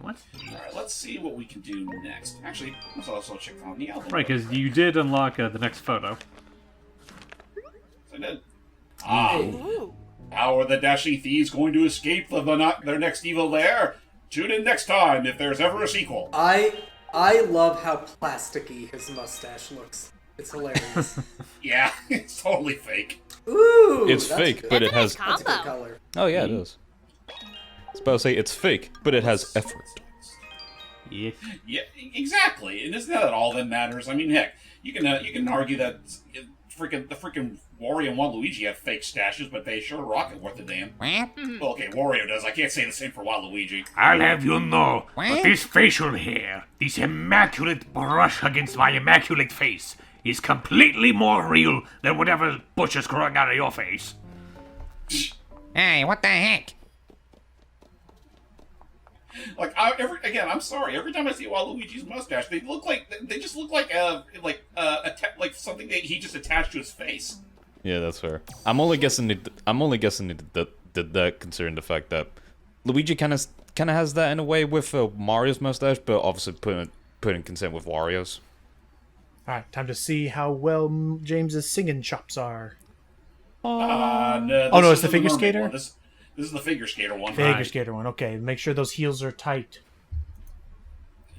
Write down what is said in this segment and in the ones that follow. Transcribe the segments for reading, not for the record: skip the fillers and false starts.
What? Alright, let's see what we can do next. Actually, let's also check on the album. Right, because you did unlock the next photo. So I did. How are the dashing thieves going to escape their next evil lair? Tune in next time if there's ever a sequel. I love how plasticky his mustache looks. It's hilarious. Yeah, it's totally fake. Ooh, It's that's fake, good. but it has... That's a good color. Oh yeah, it is. I was about to say, it's fake, but it has effort. Yeah. Yeah, exactly. And isn't that all that matters? I mean, heck, you can argue that the freaking Wario and Waluigi have fake stashes, but they sure rock it worth a damn. Well, okay, Wario does. I can't say the same for Waluigi. I'll have you know, but this facial hair, this immaculate brush against my immaculate face, is completely more real than whatever bush is growing out of your face. Hey, what the heck? Like, I'm sorry. Every time I see Waluigi's mustache, they just look like something that he just attached to his face. Yeah, that's fair. I'm only guessing that considering the fact that Luigi kind of has that in a way with Mario's mustache, but obviously put in consent with Wario's. Alright, time to see how well James's singing chops are. No, Oh no, it's the isn't figure Mermaid skater? one. This is the figure skater one. Figure skater one, okay. Make sure those heels are tight.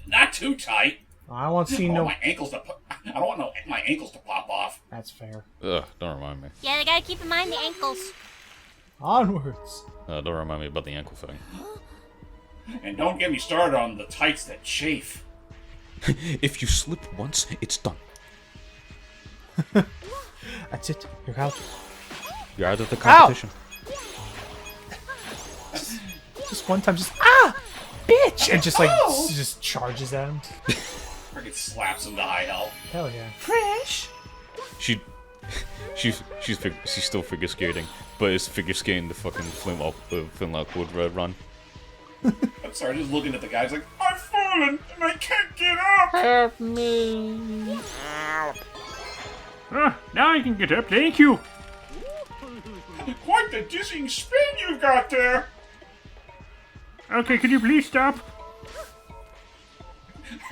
Not too tight. I won't see I no... want I don't want my ankles to pop off. That's fair. Ugh, don't remind me. Yeah, they gotta keep in mind the ankles. Onwards. Don't remind me about the ankle thing. And don't get me started on the tights that chafe. If you slip once, it's done. That's it. You're out. You're out of the competition. Just one time, just bitch, and just like just charges at him. Freaking slaps him to high health. Hell yeah. Fresh. She's still figure skating, but it's figure skating the fucking Flintlock Wood run. I'm sorry, just looking at the guys like, I've fallen and I can't get up. Help me. Now I can get up, thank you. Quite the dizzying spin you've got there. Okay, can you please stop?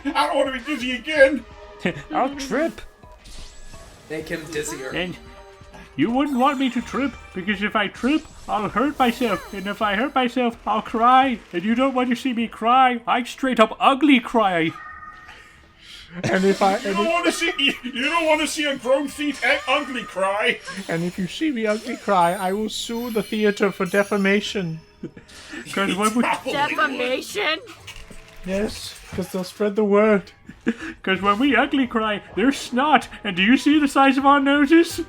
I don't want to be dizzy again. I'll trip. Make him dizzier. And you wouldn't want me to trip, because if I trip, I'll hurt myself. And if I hurt myself, I'll cry. And you don't want to see me cry. I straight up ugly cry. And if I You don't want to see a grown feet ugly cry. and if you see me ugly cry, I will sue the theater for defamation. Because when we Defamation? Yes, because they'll spread the word. Because when we ugly cry, there's snot. And do you see the size of our noses?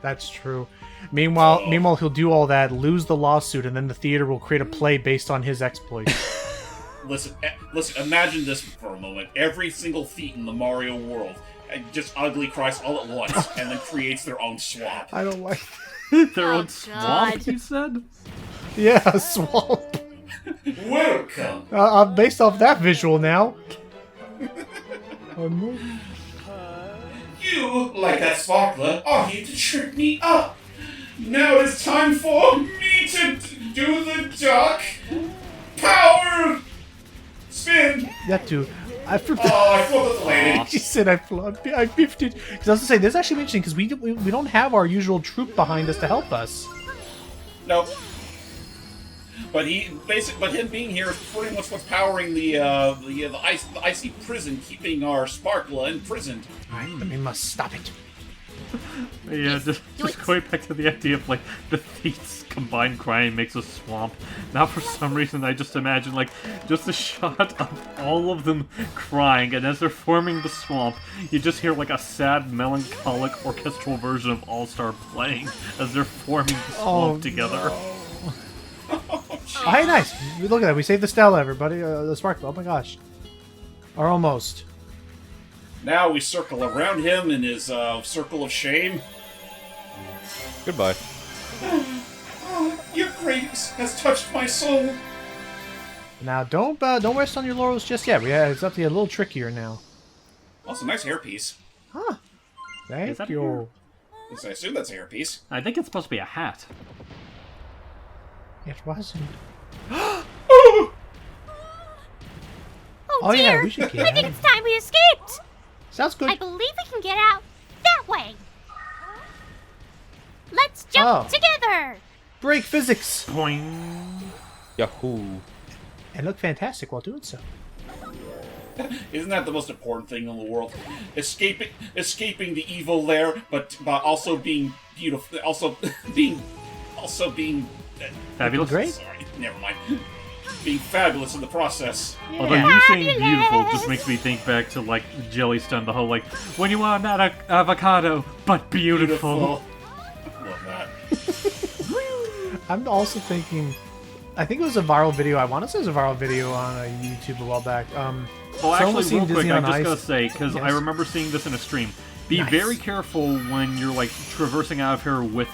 That's true. Meanwhile, he'll do all that, lose the lawsuit, and then the theater will create a play based on his exploits. Listen, imagine this for a moment. Every single feet in the Mario world just ugly cries all at once and then creates their own swamp. I don't like... Their own God. swamp, you said? Yeah, a swamp. Welcome. Based off that visual now. You, like that sparkler, are here to trip me up. Now it's time for me to do the duck power spin. That too. I forgot. Oh, I flipped the lady. She said I biffed it. Because I was gonna say, this is actually interesting because we don't have our usual troop behind us to help us. Nope. But him being here is pretty much what's powering the icy prison, keeping our sparkler imprisoned. Alright, then we must stop it. Yeah, just going back to the idea of, like, the thieves combined crying makes a swamp. Now, for some reason, I just imagine, like, just a shot of all of them crying, and as they're forming the swamp, you just hear, like, a sad, melancholic orchestral version of All-Star playing as they're forming the swamp together. Hey, nice. Look at that. We saved the Stella, everybody. The sparkler. Oh my gosh. Or almost. Now we circle around him in his circle of shame. Goodbye. Your grace has touched my soul. Now, don't rest on your laurels just yet. It's up to you a little trickier now. Also, nice hairpiece. Huh. Thank that you. I assume that's a hairpiece. I think it's supposed to be a hat. It wasn't. Oh dear. yeah, we should get I think out. it's time we escaped. Sounds good. I believe we can get out that way. Let's jump Oh. together. Break physics Boing. Yahoo! and look fantastic while doing so. Isn't that the most important thing in the world? Escaping the evil there, but also being beautiful, also being Fabulous. Great. Sorry, never mind. Being fabulous in the process. Although you saying beautiful just makes me think back to like Jellystone, the whole like when you are not an avocado but beautiful. Love that. I'm also thinking, I think it was a viral video. I want to say it was a viral video on YouTube a while back. Oh, someone actually, was seeing real quick, Disney I on just Ice. gotta say because I Yes. remember seeing this in a stream. Be Nice. very careful when you're like traversing out of here with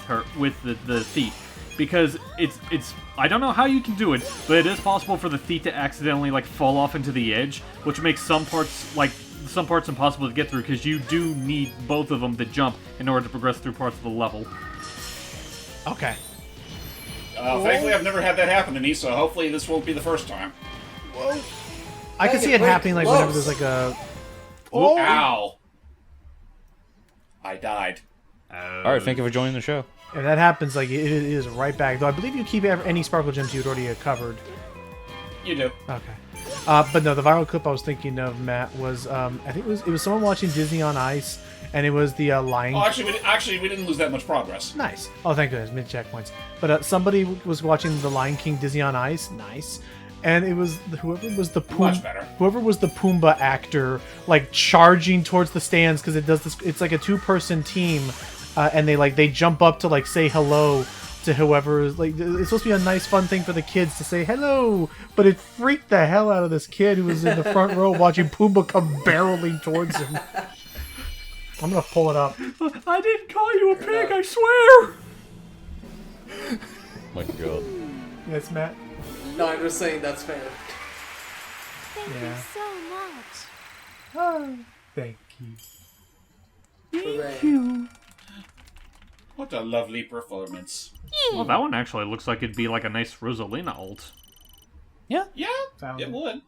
the thief, because it's I don't know how you can do it, but it is possible for the thief to accidentally like fall off into the edge, which makes some parts impossible to get through because you do need both of them to jump in order to progress through parts of the level. Okay. Thankfully, I've never had that happen to me, so hopefully this won't be the first time. I can Hey, see it break happening like whenever close. there's like a. Ow! I died. Alright, thank you for joining the show. If that happens, like it is right back. Though I believe you keep any sparkle gems you'd already covered. You do. Okay. But no, the viral clip I was thinking of, Matt, was I think it was someone watching Disney on Ice, and it was the Lion. Oh, actually, we didn't lose that much progress. Nice. Oh, thank goodness, mid checkpoints. But somebody was watching the Lion King Disney on Ice. Nice. And it was whoever was the Much better. whoever was the Pumbaa actor, like charging towards the stands because it does this. It's like a two-person team, and they jump up to like say hello to whoever is like. It's supposed to be a nice, fun thing for the kids to say hello, but it freaked the hell out of this kid who was in the front row watching Pumbaa come barreling towards him. I'm gonna pull it up. I didn't call you a pig, I swear. My God. Yes, Matt. No, I'm just saying that's fair. Thank Yeah. you so much. Oh, thank you. Hooray. What a lovely performance. Well, that one actually looks like it'd be like a nice Rosalina ult. Yeah, Found it it. would. I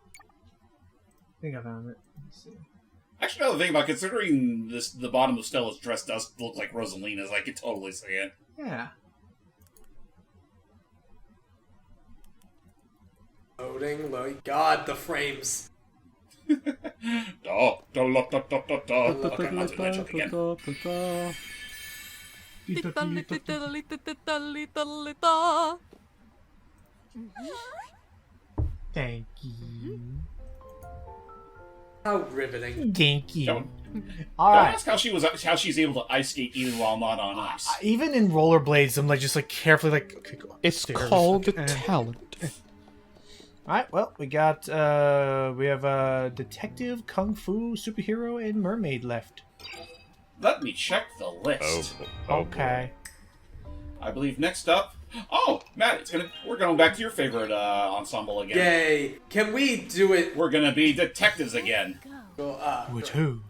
think I found it. Let's see. Actually, another thing about considering the bottom of Stella's dress does look like Rosalina's, I could totally see it. Yeah. Loading, God, the frames. Okay, I'll do that joke again. Thank you. How riveting. Thank you. Don't All right. ask how she's able to ice skate even while not on ice. Even in rollerblades, I'm like just like carefully like. Okay, go upstairs. talent. All right. Well, we got we have detective, kung fu, superhero, and mermaid left. Let me check the list. Okay. I believe next up. Oh, Matt, we're going back to your favorite ensemble again. Yay. Can we do it? We're gonna be detectives again. Which who?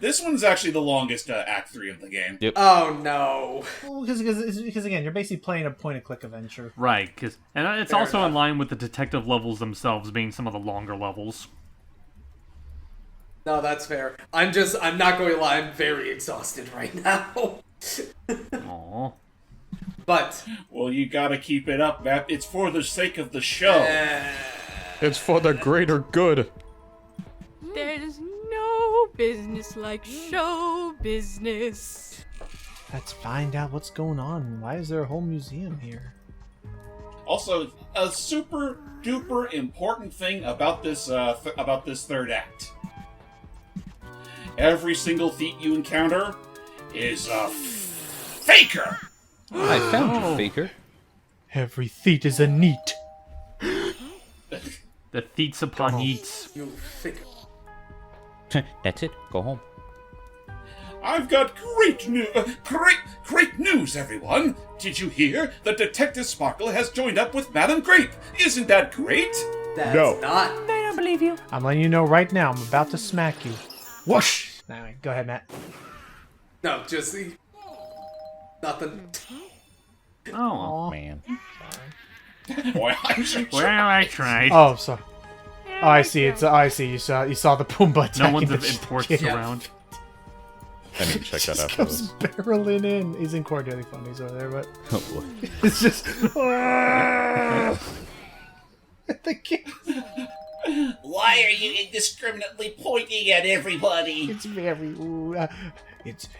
This one's actually the longest Act 3 of the game. Yep. Oh no. Well, because again, you're basically playing a point-and-click adventure. Right, and it's Fair also enough. in line with the detective levels themselves being some of the longer levels. No, that's fair. I'm not going to lie, I'm very exhausted right now. Aww. But, Well, you gotta keep it up, Matt. It's for the sake of the show. It's for the greater good. There's no business like show business. Let's find out what's going on. Why is there a whole museum here? Also, a super duper important thing about this third act. Every single thief you encounter is a faker. I found you, faker. Every thief is a neat. The Theats upon Yeats. you figure. That's it. Go home. I've got great news, everyone! Did you hear? The Detective Sparkle has joined up with Madame Grape. Isn't that great? That's No. not. I'm letting you know right now. I'm about to smack you. Whoosh! Anyway, go ahead, Matt. No, just nothing. Oh, Man. Boy, Well, I tried. Oh, sorry. Oh, I see. I see. You saw the Pumbaa No one's attacking of the imports kid. around. I need to check that out. Comes barreling in. He's in Cordelia Funnies over there, but Oh boy. it's just. The kid. why are you indiscriminately pointing at everybody? It's very.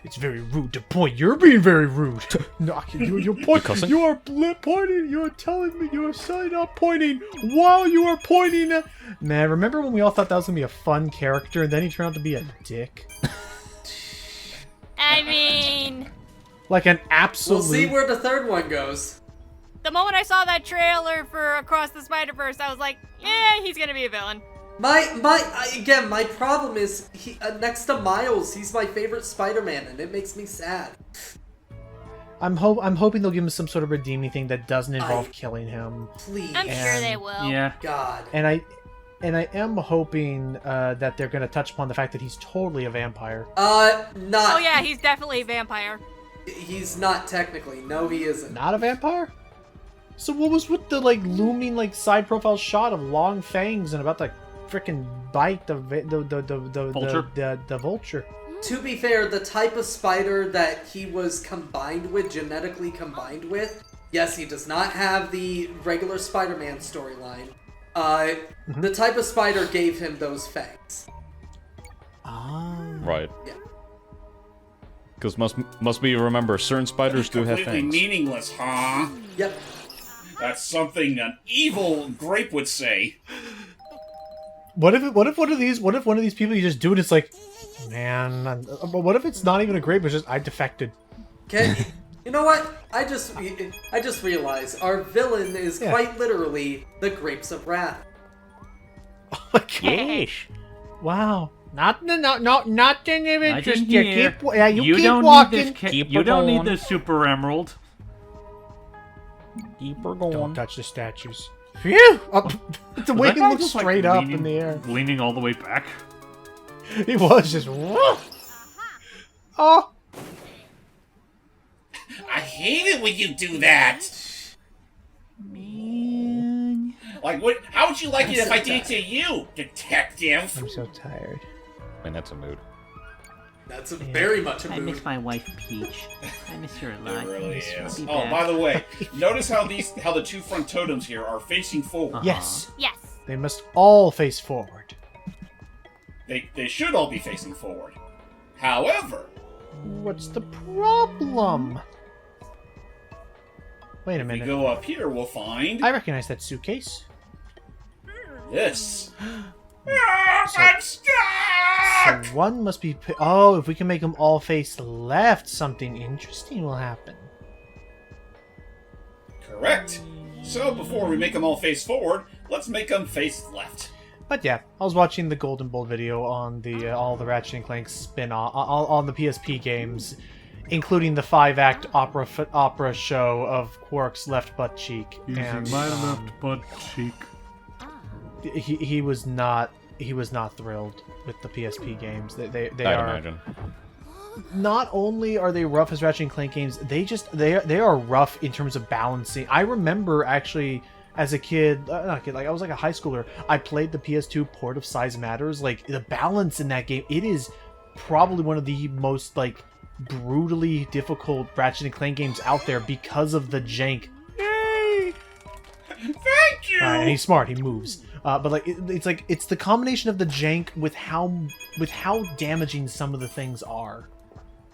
It's very rude to point. You're being very rude. No, you're pointing. cussing? You are pointing. You're telling me you're saying I'm pointing while you are pointing at. Man, remember when we all thought that was gonna be a fun character, and then he turned out to be a dick? I mean, Like an absolute. We'll see where the third one goes. the moment I saw that trailer for Across the Spider-Verse, I was like, yeah, he's gonna be a villain. My problem is next to Miles, he's my favorite Spider-Man, and it makes me sad. I'm hoping they'll give him some sort of redeeming thing that doesn't involve killing him. Please, I'm sure they will. Yeah. God. And I am hoping that they're going to touch upon the fact that he's totally a vampire. Not. Oh yeah, he's definitely a vampire. He's not technically. No, he isn't. Not a vampire? So what was with the looming side profile shot of long fangs and about to freaking bite the Vulture? the vulture? To be fair, the type of spider that he was genetically combined with, yes, he does not have the regular Spider-Man storyline. The type of spider gave him those fangs. Right. Yeah. Because must be remember, certain spiders do have Completely fangs. meaningless, huh? Yep. That's something an evil Grape would say. What if one of these people you just do it? It's like, man. But what if it's not even a grape? It's just I defected. Okay. You know what? I just realized our villain is Yeah. quite literally the Grapes of Wrath. Oh my gosh! Wow. Nothing of interest. Nothing You here. keep don't walking. need this. Keep You her don't need going. the super emerald. Keep her going. Don't touch the statues. Phew! Up. The Was way that he guy looked just, straight up leaning, in the air. leaning all the way back. He was just. Oh. I hate it when you do that. Man. Like, what? How would you like it if I did it to you, detective? I'm so tired. Man, that's a mood. That's very much a I mood. miss my wife Peach. I miss her a It lot. really I'll is. be Oh, back. by the way, notice how the two front totems here are facing forward. Yes. Yes. They must all face forward. They should all be facing forward. However, What's the problem? Wait a if we minute. go up here, we'll find I recognize that suitcase. this. So- I'm stuck! So one must be. Oh, if we can make them all face left, something interesting will happen. Correct. So before we make them all face forward, let's make them face left. But yeah, I was watching the Golden Bull video on the all the Ratchet and Clank spin-off on the PSP games, including the 5-act opera show of Quark's left butt cheek. And butt cheek. he was not thrilled with the PSP games. They I'd are imagine. not only are they rough as Ratchet and Clank games, they are rough in terms of balancing. I remember actually as a kid, not a kid, like I was like a high schooler, I played the PS2 port of Size Matters. Like the balance in that game, it is probably one of the most like brutally difficult Ratchet and Clank games out there because of the jank. Yay! Thank you! And he's smart, he moves. But like it's the combination of the jank with how damaging some of the things are,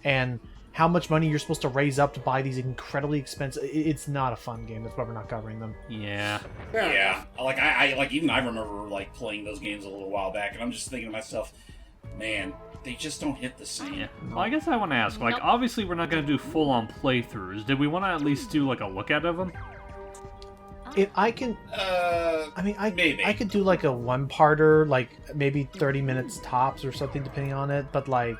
and how much money you're supposed to raise up to buy these incredibly expensive. It's not a fun game. That's why we're not covering them. Yeah. Yeah, like I remember like playing those games a little while back, and I'm just thinking to myself, man, they just don't hit the same. Yeah. Well, I guess I want to ask, like, Nope. obviously we're not going to do full-on playthroughs. Did we want to at least do, like, a look at of them? If I can, Maybe. I could do like a one-parter, like maybe 30 minutes tops or something, depending on it. But like,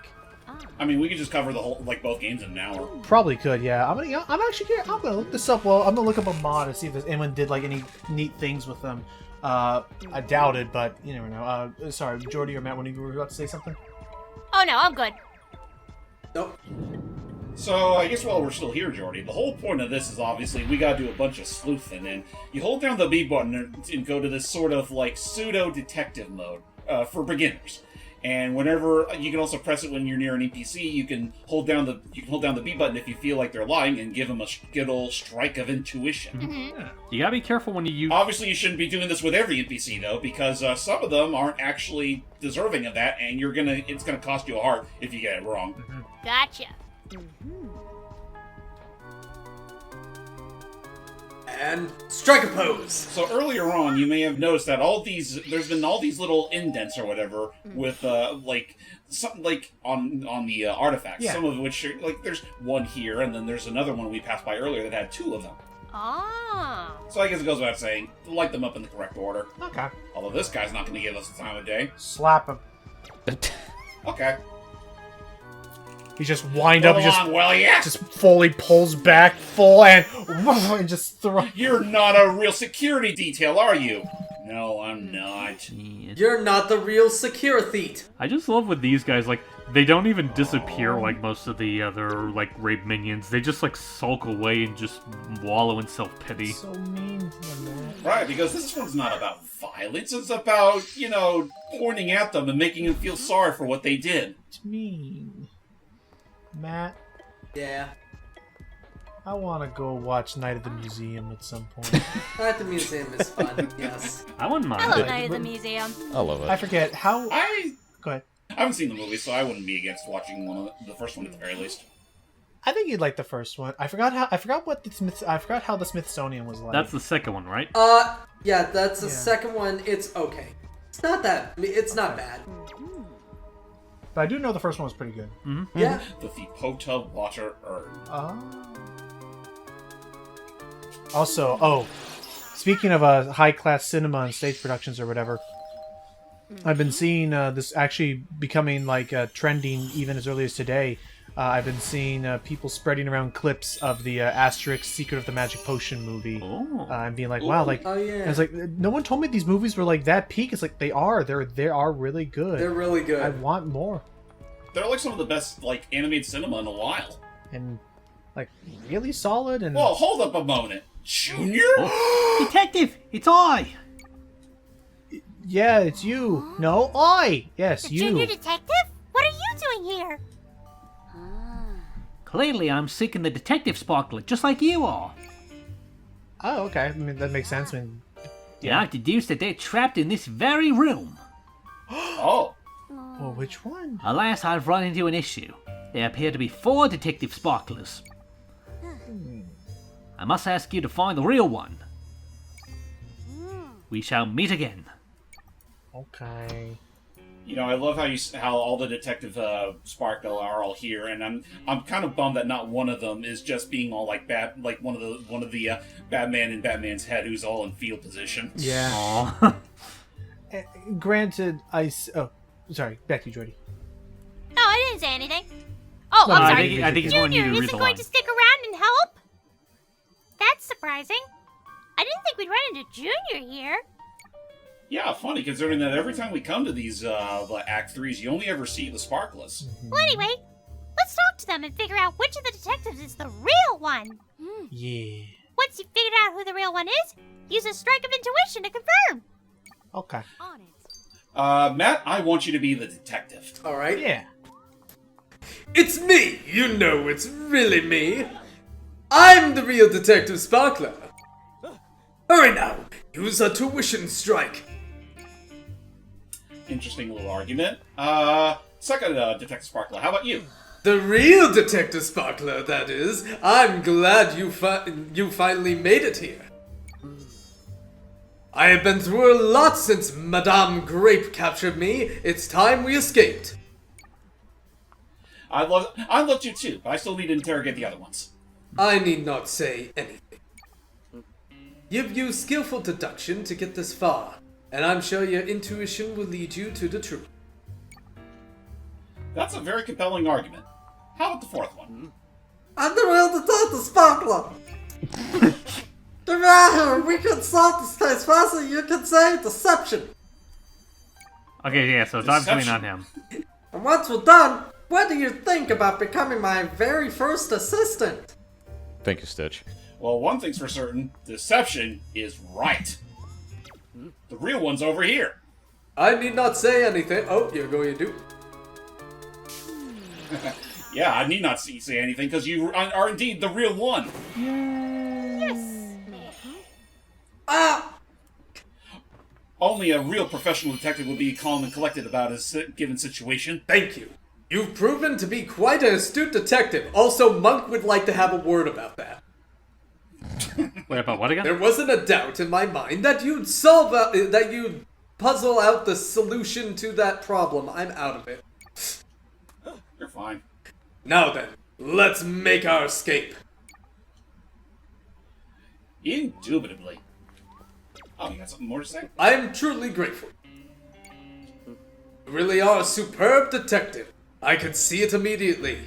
I mean, we could just cover the whole, like, both games in an hour. probably could. Yeah, I'm gonna look this up. Well, I'm gonna look up a mod and see if anyone did like any neat things with them. I doubt it, but you never know. Sorry, Jordy or Matt, when you were about to say something. Oh no, I'm good. Nope. So, I guess while we're still here, Jordy, the whole point of this is obviously we gotta do a bunch of sleuthing, and you hold down the B button and go to this sort of, like, pseudo-detective mode for beginners. And whenever you can also press it when you're near an NPC, you can hold down the B button if you feel like they're lying and give them a good old strike of intuition. Mm-hmm. You gotta be careful when you use. Obviously, you shouldn't be doing this with every NPC though, because some of them aren't actually deserving of that, and it's gonna cost you a heart if you get it wrong. Gotcha. And strike a pose. So earlier on, you may have noticed that there's been all these little indents or whatever with something like on the artifacts. Yeah. Some of which are, like, there's one here, and then there's another one we passed by earlier that had 2 of them. Ah. So I guess it goes without saying, light them up in the correct order. Okay. Although this guy's not going to give us the time of day. Slap him. Okay. He just wind up. He just Well, yeah. just fully pulls back, full and just throw. You're not a real security detail, are you? No, I'm not. You're not the real security. I just love with these guys, like, they don't even disappear like most of the other, like, rape minions. They just, like, sulk away and just wallow in self-pity. So mean to them, man. Right, because this one's not about violence. It's about, pointing at them and making them feel sorry for what they did. It's mean. Matt, Yeah. I want to go watch Night at the Museum at some point. At the museum is fun, yes. I wouldn't mind I love it. Night at the Museum. I love it. I forget how. I Go ahead. haven't seen the movie, so I wouldn't be against watching the first one at the very least. I think you'd like the first one. I forgot how the Smithsonian was like. That's the second one, right? Yeah, that's the Yeah. second one. It's okay. It's not bad. But I do know the first one was pretty good. Yeah. The Thepota Water Urn. Also, speaking of high class cinema and stage productions or whatever, I've been seeing this actually becoming like trending even as early as today. I've been seeing people spreading around clips of the Asterix Secret of the Magic Potion movie. Oh. And being like, wow, like, Oh, yeah. and it's like, no one told me these movies were like that peak. It's like, they are really good. They're really good. I want more. They're like some of the best animated cinema in a while. And like really solid and Well, hold up a moment. Junior? Detective, it's I! yeah, it's you. No, I. Yes, The you. junior detective? What are you doing here? Clearly I'm seeking the detective sparkler, just like you are. Oh, okay. I mean, that makes sense. I mean, Yeah, I deduced that they're trapped in this very room. Oh. well, which one? Alas, I've run into an issue. There appear to be 4 detective sparklers. I must ask you to find the real one. We shall meet again. Okay. I love how all the detective Sparkle are all here, and I'm kind of bummed that not one of them is just being all like bad, like one of the Batman in Batman's head who's all in field position. Yeah. Aw. Granted, oh, sorry. Back to you, Jordy. No, I didn't say anything. Oh, No, I'm I sorry. think he's wanting you Junior to read isn't the going line. to stick around and help? That's surprising. I didn't think we'd run into Junior here. Yeah, funny considering that every time we come to these Act 3s, you only ever see the Sparkless. Well, anyway, let's talk to them and figure out which of the detectives is the real one. Yeah. Once you've figured out who the real one is, use a strike of intuition to confirm. Okay. On it. Matt, I want you to be the detective. All right. Yeah. It's me. You know it's really me. I'm the real Detective Sparkler. Hurry now. Use a tuition strike. Interesting little argument. Second Detective Sparkler, how about you? The real Detective Sparkler, that is. I'm glad you finally made it here. I have been through a lot since Madame Grape captured me. It's time we escaped. I loved you too, but I still need to interrogate the other ones. I need not say anything. You've used skillful deduction to get this far, and I'm sure your intuition will lead you to the truth. That's a very compelling argument. How about the fourth one? I'm the real Detective Sparkler! Get out here! We can solve this case faster. You can say deception. Okay, yeah, so it's obviously Deception. not him. And once we're done, what do you think about becoming my very first assistant? Thank you, Stitch. Well, one thing's for certain, deception is right. The real one's over here. I need not say anything. Oh, you're going to do. Yeah, I need not say anything, because you are indeed the real one. Ah! Only a real professional detective would be calm and collected about a given situation. Thank you. You've proven to be quite an astute detective. Also, Monk would like to have a word about that. Wait, about what again? There wasn't a doubt in my mind that you'd solve that you'd puzzle out the solution to that problem. I'm out of it. You're fine. Now then, let's make our escape. Indubitably. Oh, you got something more to say? I am truly grateful. You really are a superb detective. I could see it immediately.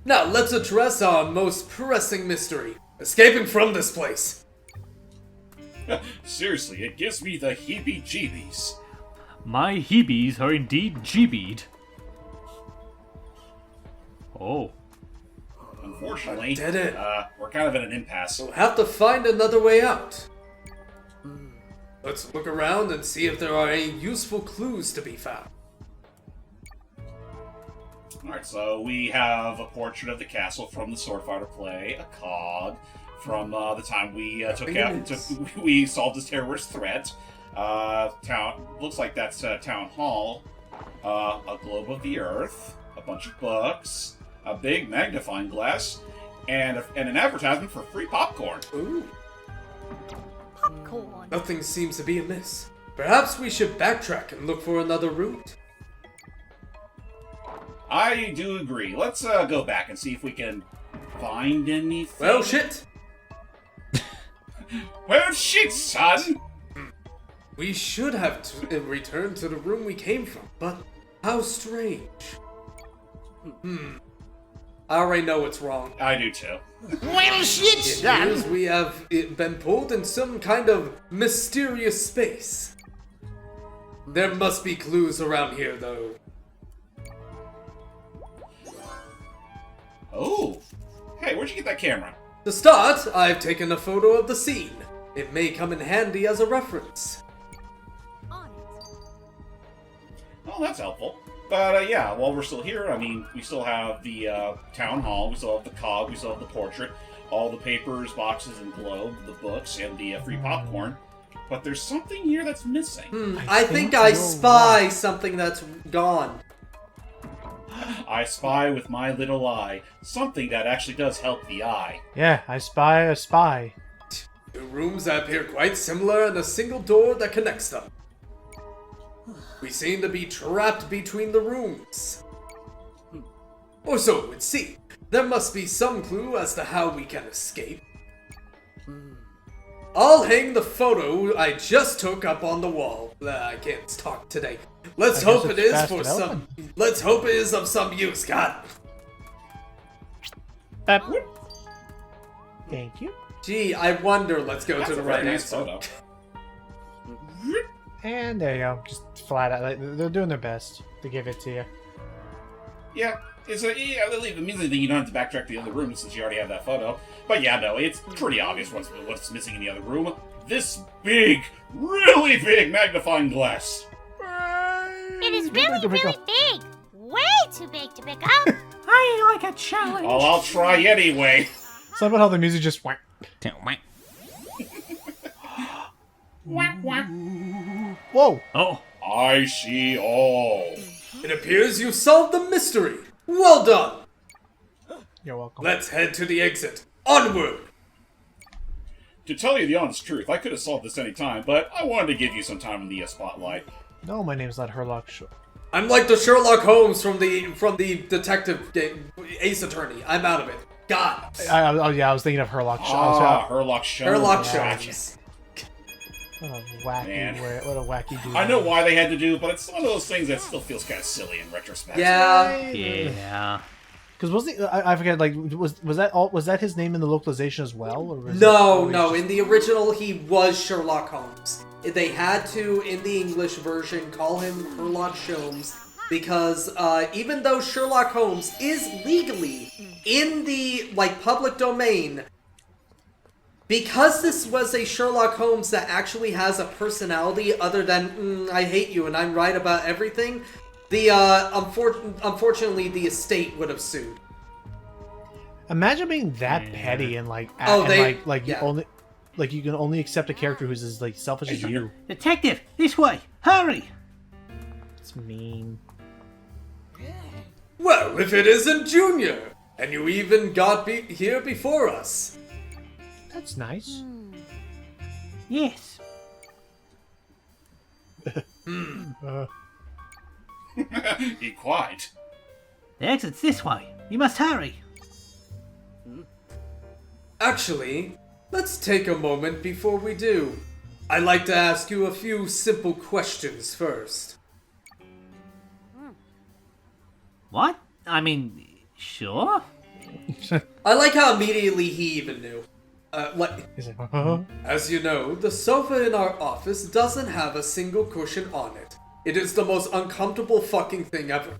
Now let's address our most pressing mystery. Escaping from this place. Seriously, it gives me the heebie-jeebies. My heebies are indeed jeebied. Oh. Unfortunately, Dead end. we're kind of at an impasse. We'll have to find another way out. Let's look around and see if there are any useful clues to be found. Alright, so we have a portrait of the castle from the Swordfighter play, a cog from the time we we solved this terrorist threat. Looks like that's Town Hall, a globe of the Earth, a bunch of books, a big magnifying glass, and an advertisement for free popcorn. Ooh, Popcorn. nothing seems to be amiss. Perhaps we should backtrack and look for another route. I do agree. Let's go back and see if we can find anything. Well, shit. Well, shit, son! We should have returned to the room we came from, but how strange. I already know what's wrong. I do too. Well, shit, It son. appears we have been pulled in some kind of mysterious space. There must be clues around here, though. Oh! Hey, where'd you get that camera? To start, I've taken a photo of the scene. It may come in handy as a reference. On it. Well, that's helpful. But yeah, while we're still here, I mean, we still have the town hall, we still have the cog, we still have the portrait, all the papers, boxes, and globe, the books, and the free popcorn. But there's something here that's missing. I think I spy something that's gone. I spy with my little eye something that actually does help the eye. Yeah, I spy a spy. The rooms appear quite similar and a single door that connects them. We seem to be trapped between the rooms. Or so it would seem. There must be some clue as to how we can escape. I'll hang the photo I just took up on the wall. I can't talk today. Let's I guess hope it it's is fast for development. some. Let's hope it is of some use. God. Thank you. Gee, I wonder. Let's go That's to the a very right nice answer. photo. And there you go. Just flat out. They're doing their best to give it to you. Yeah, it means that you don't have to backtrack to the other room since you already have that photo. But yeah, no, it's pretty obvious what's missing in the other room. This big, really big magnifying glass. It is really, really big. Way too big to pick up. I like a challenge. Oh, I'll try anyway. Something about how the music just went. Whoa! Oh, I see all. It appears you solved the mystery. Well done. You're welcome. Let's head to the exit. Onward. To tell you the honest truth, I could have solved this any time, but I wanted to give you some time in the spotlight. No, my name's not Herlock. I'm like the Sherlock Holmes from the detective game, Ace Attorney. I'm out of it. God. I was thinking of Herlock. Herlock Sholmes. Sherlock Gotcha. Holmes. What a wacky, Man. what a wacky dude. I know why they had to do, but it's one of those things that still feels kind of silly in retrospect. Yeah. yeah. Because was the I forget, like, was that his name in the localization as well, or was No. In the original, he was Sherlock Holmes. They had to, in the English version, call him Sherlock Holmes because even though Sherlock Holmes is legally in the public domain, because this was a Sherlock Holmes that actually has a personality other than I hate you and I'm right about everything, the unfortunately the estate would have sued. Imagine being that petty and you can only accept a character who's as selfish as you. Detective, this way! Hurry! It's mean. Well, if it isn't Junior, and you even got here before us. That's nice. Yes. Be quiet. The exit's this way. You must hurry. Actually, let's take a moment before we do. I'd like to ask you a few simple questions first. What? I mean, sure. I like how immediately he even knew. He's like, huh? As you know, the sofa in our office doesn't have a single cushion on it. It is the most uncomfortable fucking thing ever.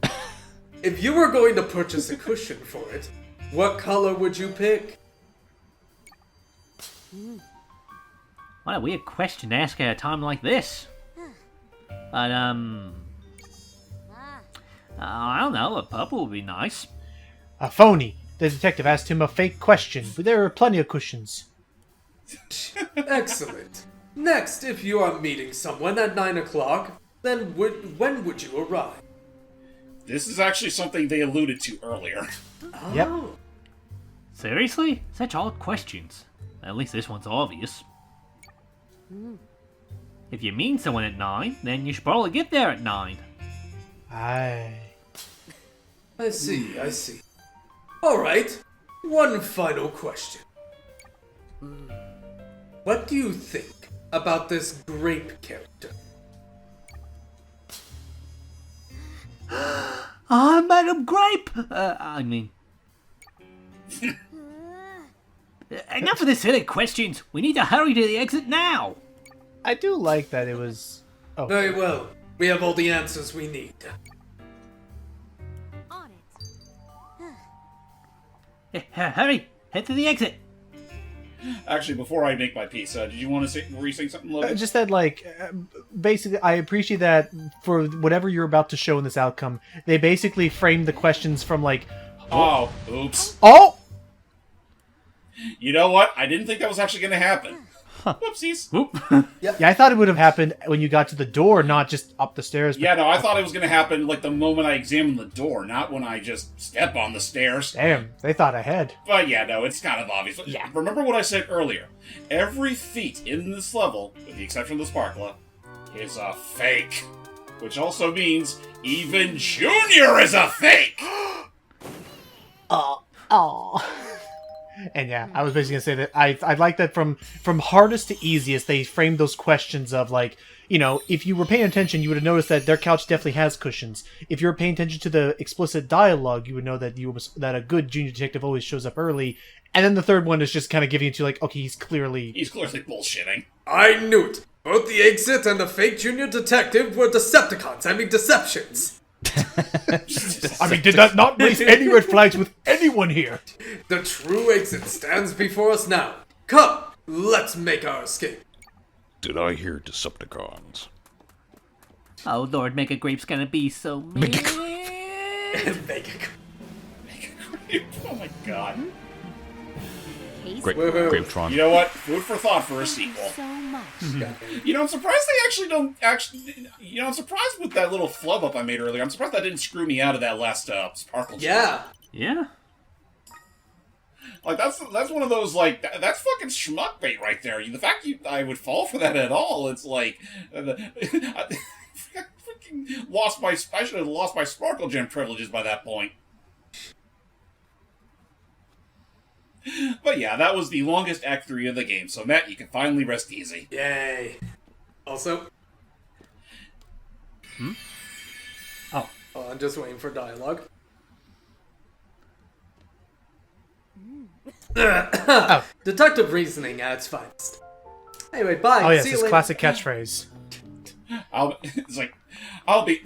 If you were going to purchase a cushion for it, what color would you pick? What a weird question to ask at a time like this. But, I don't know, a purple would be nice. A phony. The detective asked him a fake question, but there are plenty of cushions. Excellent. Next, if you are meeting someone at 9 o'clock, then when would you arrive? This is actually something they alluded to earlier. Yep. Oh. Seriously? Such odd questions. At least this one's obvious. If you meet someone at 9, then you should probably get there at 9. I see. Alright, one final question. What do you think about this Grape character? Madam Grape! Enough of the silly questions. We need to hurry to the exit now. I do like that it was... Oh. Very well. We have all the answers we need. On it. Hurry! Head to the exit. Actually, before I make my piece, did you want to say? Were you saying something, Logan? Just that, basically, I appreciate that for whatever you're about to show in this outcome, they basically framed the questions from, oh, oops. Oh! You know what? I didn't think that was actually going to happen. Whoopsies. Whoop. Yeah, I thought it would have happened when you got to the door, not just up the stairs. Yeah, no, I thought it was going to happen the moment I examined the door, not when I just step on the stairs. Damn, they thought ahead. But yeah, no, it's kind of obvious. Yeah. Remember what I said earlier. Every feat in this level, with the exception of the Sparkler, is a fake. Which also means even Junior is a fake! Oh. And yeah, I was basically gonna say that I like that from hardest to easiest, they framed those questions of if you were paying attention, you would have noticed that their couch definitely has cushions. If you were paying attention to the explicit dialogue, you would know that that a good junior detective always shows up early. And then the third one is just kind of giving it to you okay, he's clearly bullshitting. I knew it. Both the exit and the fake junior detective were Decepticons. Deceptions. did that not raise any red flags with anyone here? The true exit stands before us now. Come, let's make our escape. Did I hear Decepticons? Oh Lord, Mega Grape's gonna be so mean. Oh my god. Grapetron. You know what? Food for thought for a sequel. So much. I'm surprised they actually don't I'm surprised with that little flub up I made earlier. I'm surprised that didn't screw me out of that last Sparkle. Yeah. Yeah. That's one of those that's fucking schmuck bait right there. The fact I would fall for that at all, it's I freaking I should have lost my Sparkle Gem privileges by that point. But yeah, that was the longest Act 3 of the game, so Matt, you can finally rest easy. Yay. Also... Oh, I'm just waiting for dialogue. Deductive reasoning at its finest. Anyway, bye. Oh yes, see you his later. classic catchphrase. I'll be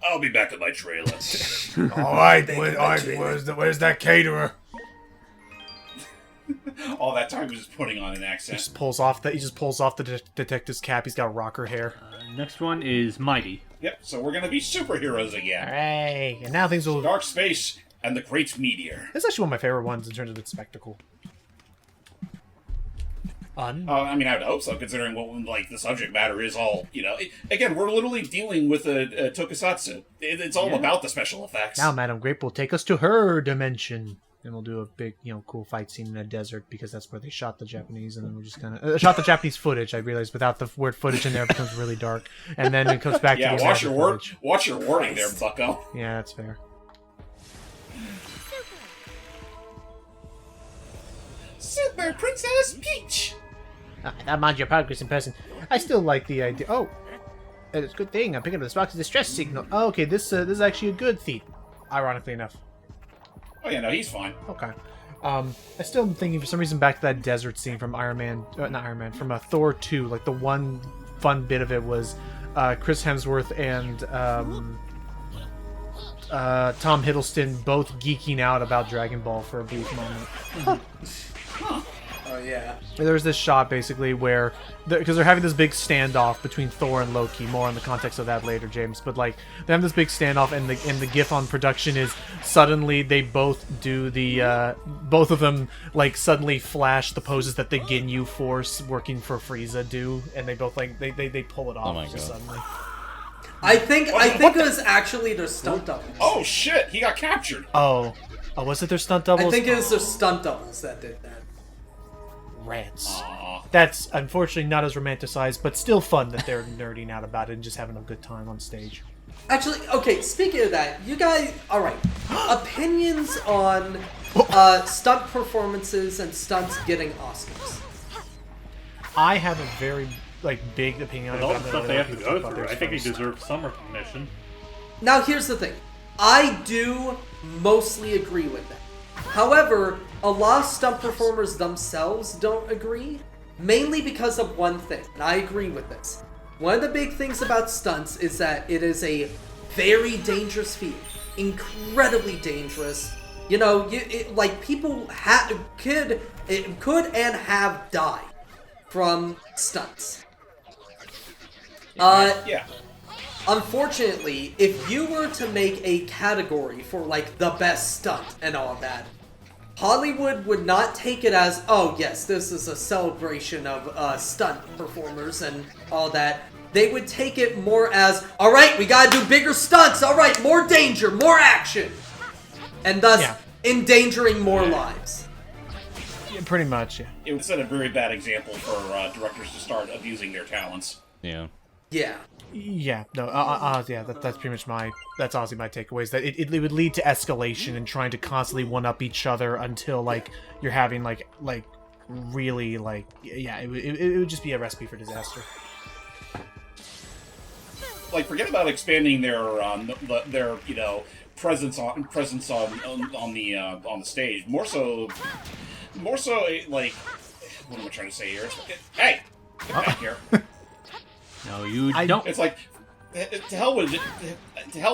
I'll be back at my trailer. All right, where's that caterer? All that time he was just putting on an accent. He just pulls off the detective's cap. He's got rocker hair. Next one is Mighty. Yep, so we're gonna be superheroes again. Hooray! And now things will. Dark space and the Great Meteor. This is actually one of my favorite ones in terms of its spectacle. I mean, I would hope so, considering what like the subject matter is all, again, we're literally dealing with a tokusatsu. It's all about the special effects. Now, Madame Grape will take us to her dimension. And we'll do a big, cool fight scene in a desert because that's where they shot the Japanese. And then we're just gonna shot the Japanese footage. I realized without the word footage in there, it becomes really dark. And then it comes back to the watch your wording there, bucko. Yeah, that's fair. Super Princess Peach. That mind your progress in person. I still like the idea. Oh, it's a good thing. I'm picking up this box of distress signal. Oh, okay, this is actually a good thief. Ironically enough. Oh yeah, no, he's fine. Okay. I still am thinking for some reason back to that desert scene from from Thor 2. Like the one fun bit of it was Chris Hemsworth and Tom Hiddleston both geeking out about Dragon Ball for a brief moment. Oh yeah. There's this shot basically where, because they're having this big standoff between Thor and Loki. More on the context of that later, James. But like they have this big standoff, and the GIF on production is suddenly they both do the both of them like suddenly flash the poses that the Ginyu Force working for Frieza do, and they both like they pull it off. Oh my God. Suddenly. I think it was actually their stunt doubles. Oh shit, he got captured. Oh, was it their stunt doubles? I think it was their stunt doubles that did that. Rants. That's unfortunately not as romanticized, but still fun that they're nerding out about it and just having a good time on stage. Actually, okay, speaking of that, you guys, alright, opinions on stunt performances and stunts getting Oscars. I have a very big opinion on With all it. the stuff they have to go through, I think they deserve some recognition. Now here's the thing, I do mostly agree with that. However, a lot of stunt performers themselves don't agree, mainly because of one thing, and I agree with this. One of the big things about stunts is that it is a very dangerous feat, incredibly dangerous. People could and have died from stunts. Yeah. Unfortunately, if you were to make a category for the best stunt and all that, Hollywood would not take it as, oh yes, this is a celebration of stunt performers and all that. They would take it more as, alright, we gotta do bigger stunts, alright, more danger, more action. And thus, endangering more lives. Yeah, pretty much, yeah. It would set a very bad example for directors to start abusing their talents. Yeah. Yeah. Yeah, no, that's pretty much that's honestly my takeaway, is that it would lead to escalation and trying to constantly one-up each other until, you're having, really, it would just be a recipe for disaster. Forget about expanding their presence on the stage. More so, what am I trying to say here? Hey, get back here. No, you don't. It's to hell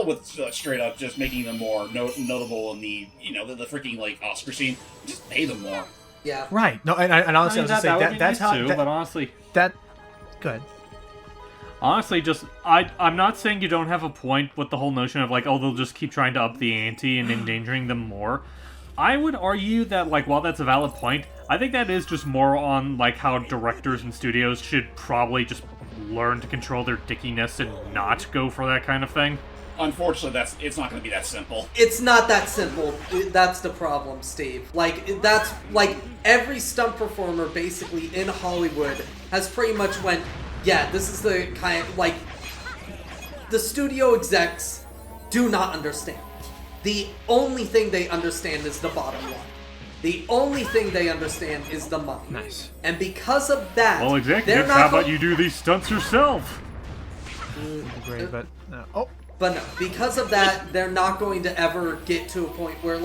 with straight up just making them more notable in the the freaking Oscar scene. Just pay them more. Yeah. Right. No, and honestly, I was just saying that's how. But honestly, good. Honestly, I'm not saying you don't have a point with the whole notion of they'll just keep trying to up the ante and endangering them more. I would argue that while that's a valid point, I think that is just more on how directors and studios should probably just learn to control their dickiness and not go for that kind of thing. Unfortunately, it's not going to be that simple. It's not that simple. That's the problem, Steve. That's every stunt performer basically in Hollywood has pretty much went, yeah, this is the kind the studio execs do not understand. The only thing they understand is the bottom line. The only thing they understand is the money. Nice. And because of that, well, executives, how about you do these stunts yourself? Great, but But no, because of that, they're not going to ever get to a point where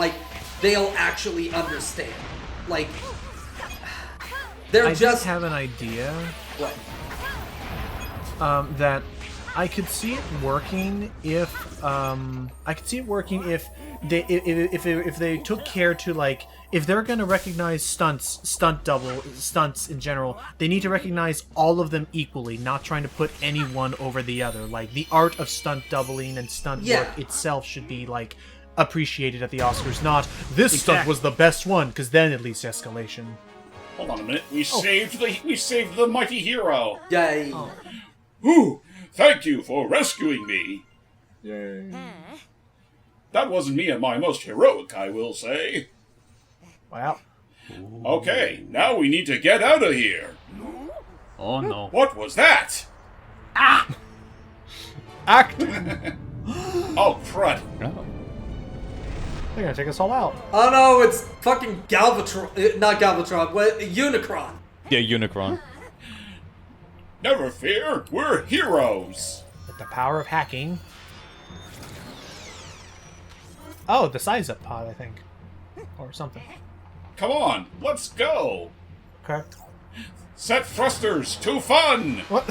they'll actually understand. They're I just have an idea. What? That I could see it working if they took care to, like, if they're gonna recognize stunts in general, they need to recognize all of them equally, not trying to put any one over the other. Like, the art of stunt doubling and stunt work itself should be, like, appreciated at the Oscars, not this stunt was the best one, because then it leads to escalation. Hold on a minute. We saved the mighty hero. Yay. Ooh, thank you for rescuing me. Yay. That wasn't me at my most heroic, I will say. Wow. Okay, now we need to get out of here. Oh no. What was that? Acting. Oh, crud. Oh. They're gonna take us all out. Oh no, it's fucking Galvatron. Not Galvatron, what? Unicron. Yeah, Unicron. Never fear, we're heroes. With the power of hacking. Oh, the size up pod, I think. Or something. Come on, let's go. Okay. Set thrusters to fun. What?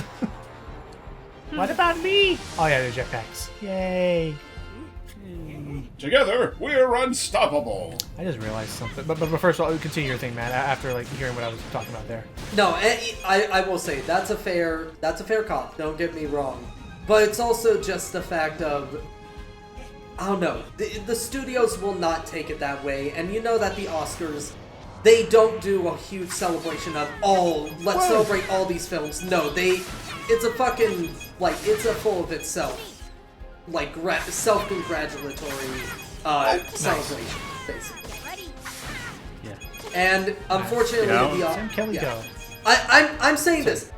What about me? Oh yeah, the jetpacks. Yay. Together, we're unstoppable. I just realized something. But first of all, continue your thing, man, after, like, hearing what I was talking about there. No, I will say that's a fair call. Don't get me wrong, but it's also just the fact of, I don't know, the studios will not take it that way, and you know that the Oscars, they don't do a huge celebration of let's celebrate all these films. No, it's a fucking, like, it's a full of itself, like, self-congratulatory celebration, basically. Yeah. And unfortunately, Sam Kelly go. I'm saying this.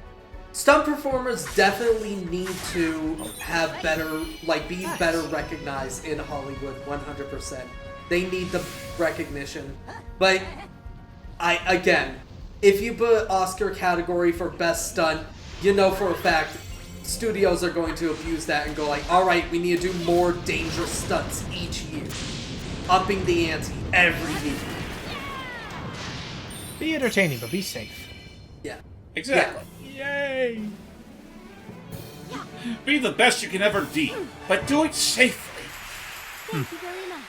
Stunt performers definitely need to have better, like, be better recognized in Hollywood, 100%. They need the recognition. But, again, if you put Oscar category for best stunt, you know for a fact studios are going to abuse that and go like, alright, we need to do more dangerous stunts each year. Upping the ante every year. Be entertaining, but be safe. Yeah. Exactly. Yay! Be the best you can ever be, but do it safely. Thank you very much.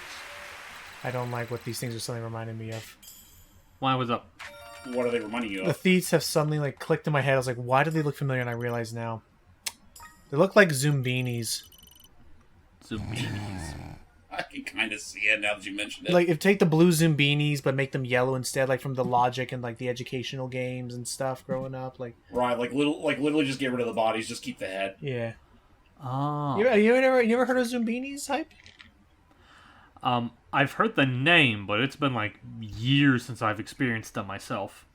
I don't like what these things are suddenly reminding me of. Why was up? What are they reminding you The of? thieves have suddenly, like, clicked in my head. I was like, why do they look familiar? And I realize now. They look like Zoombinis. Zubinis. I can kind of see it now that you mentioned it. Like, if take the blue Zoombinis, but make them yellow instead, like from the Logic and, like, the educational games and stuff growing up. Like, Right, literally just get rid of the bodies, just keep the head. yeah. Oh. You ever heard of Zoombinis hype? I've heard the name, but it's been like years since I've experienced them myself.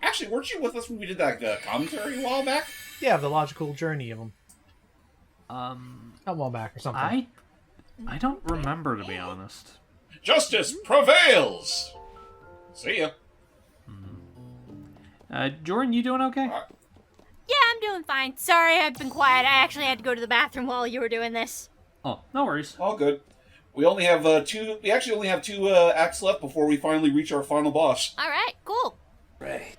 Actually, weren't you with us when we did that commentary a while back? Yeah, the logical journey of them. Not a while back or something. I don't remember, to be honest. Justice prevails! See ya. Jordan, you doing okay? Yeah, I'm doing fine. Sorry, I've been quiet. I actually had to go to the bathroom while you were doing this. Oh, no worries. All good. We only have two. We actually only have two acts left before we finally reach our final boss. All right, cool. Right.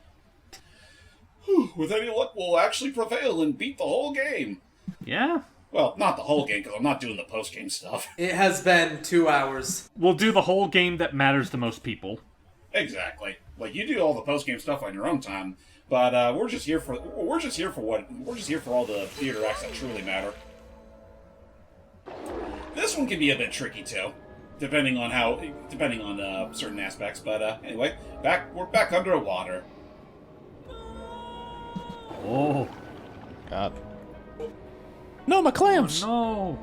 With any luck, we'll actually prevail and beat the whole game. Yeah? Well, not the whole game, because I'm not doing the post-game stuff. It has been 2 hours. We'll do the whole game that matters to most people. Exactly. Like, you do all the post-game stuff on your own time, but we're just here for all the theater acts that truly matter. This one can be a bit tricky too, depending on certain aspects. But anyway, we're back underwater. Oh. God. No, my clams! No.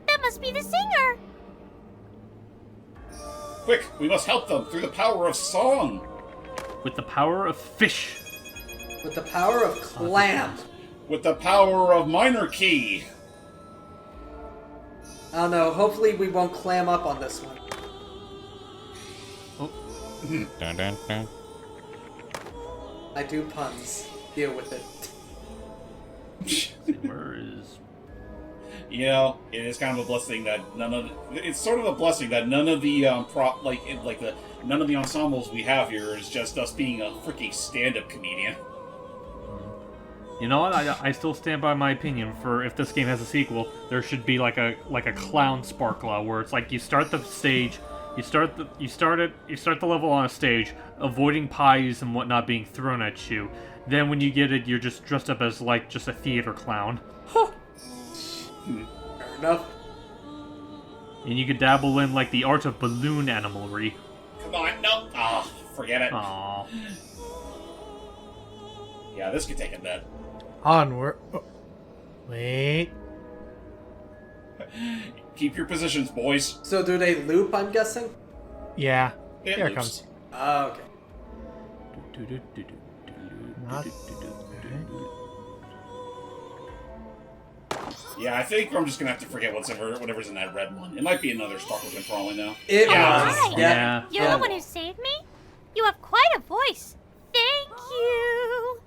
That must be the singer. Quick, we must help them through the power of song. With the power of fish. With the power of clam. With the power of minor key. I don't know, hopefully we won't clam up on this one. Dun, dun, dun. I do puns. Deal with it. Where is... You know, it is kind of a blessing that it's sort of a blessing that none of the none of the ensembles we have here is just us being a freaking stand-up comedian. You know what? I still stand by my opinion. For if this game has a sequel, there should be like a clown sparkler where it's like you start the stage, you start the level on a stage, avoiding pies and whatnot being thrown at you. Then when you get it, you're just dressed up as like just a theater clown. Fair enough. And you could dabble in like the art of balloon animalry. Come on, no. Oh, forget it. Aww. Yeah, this could take a bit. Onward. Oh. Wait. Keep your positions, boys. So do they loop, I'm guessing? Yeah. It Here it loops. comes. Okay. Not- Yeah, I think I'm just gonna have to forget whatever's in that red one. It might be another sparkle gem for all I know. It Yeah. was. Hi. Yeah. You're Yeah. the one who saved me? You have quite a voice. Thank you.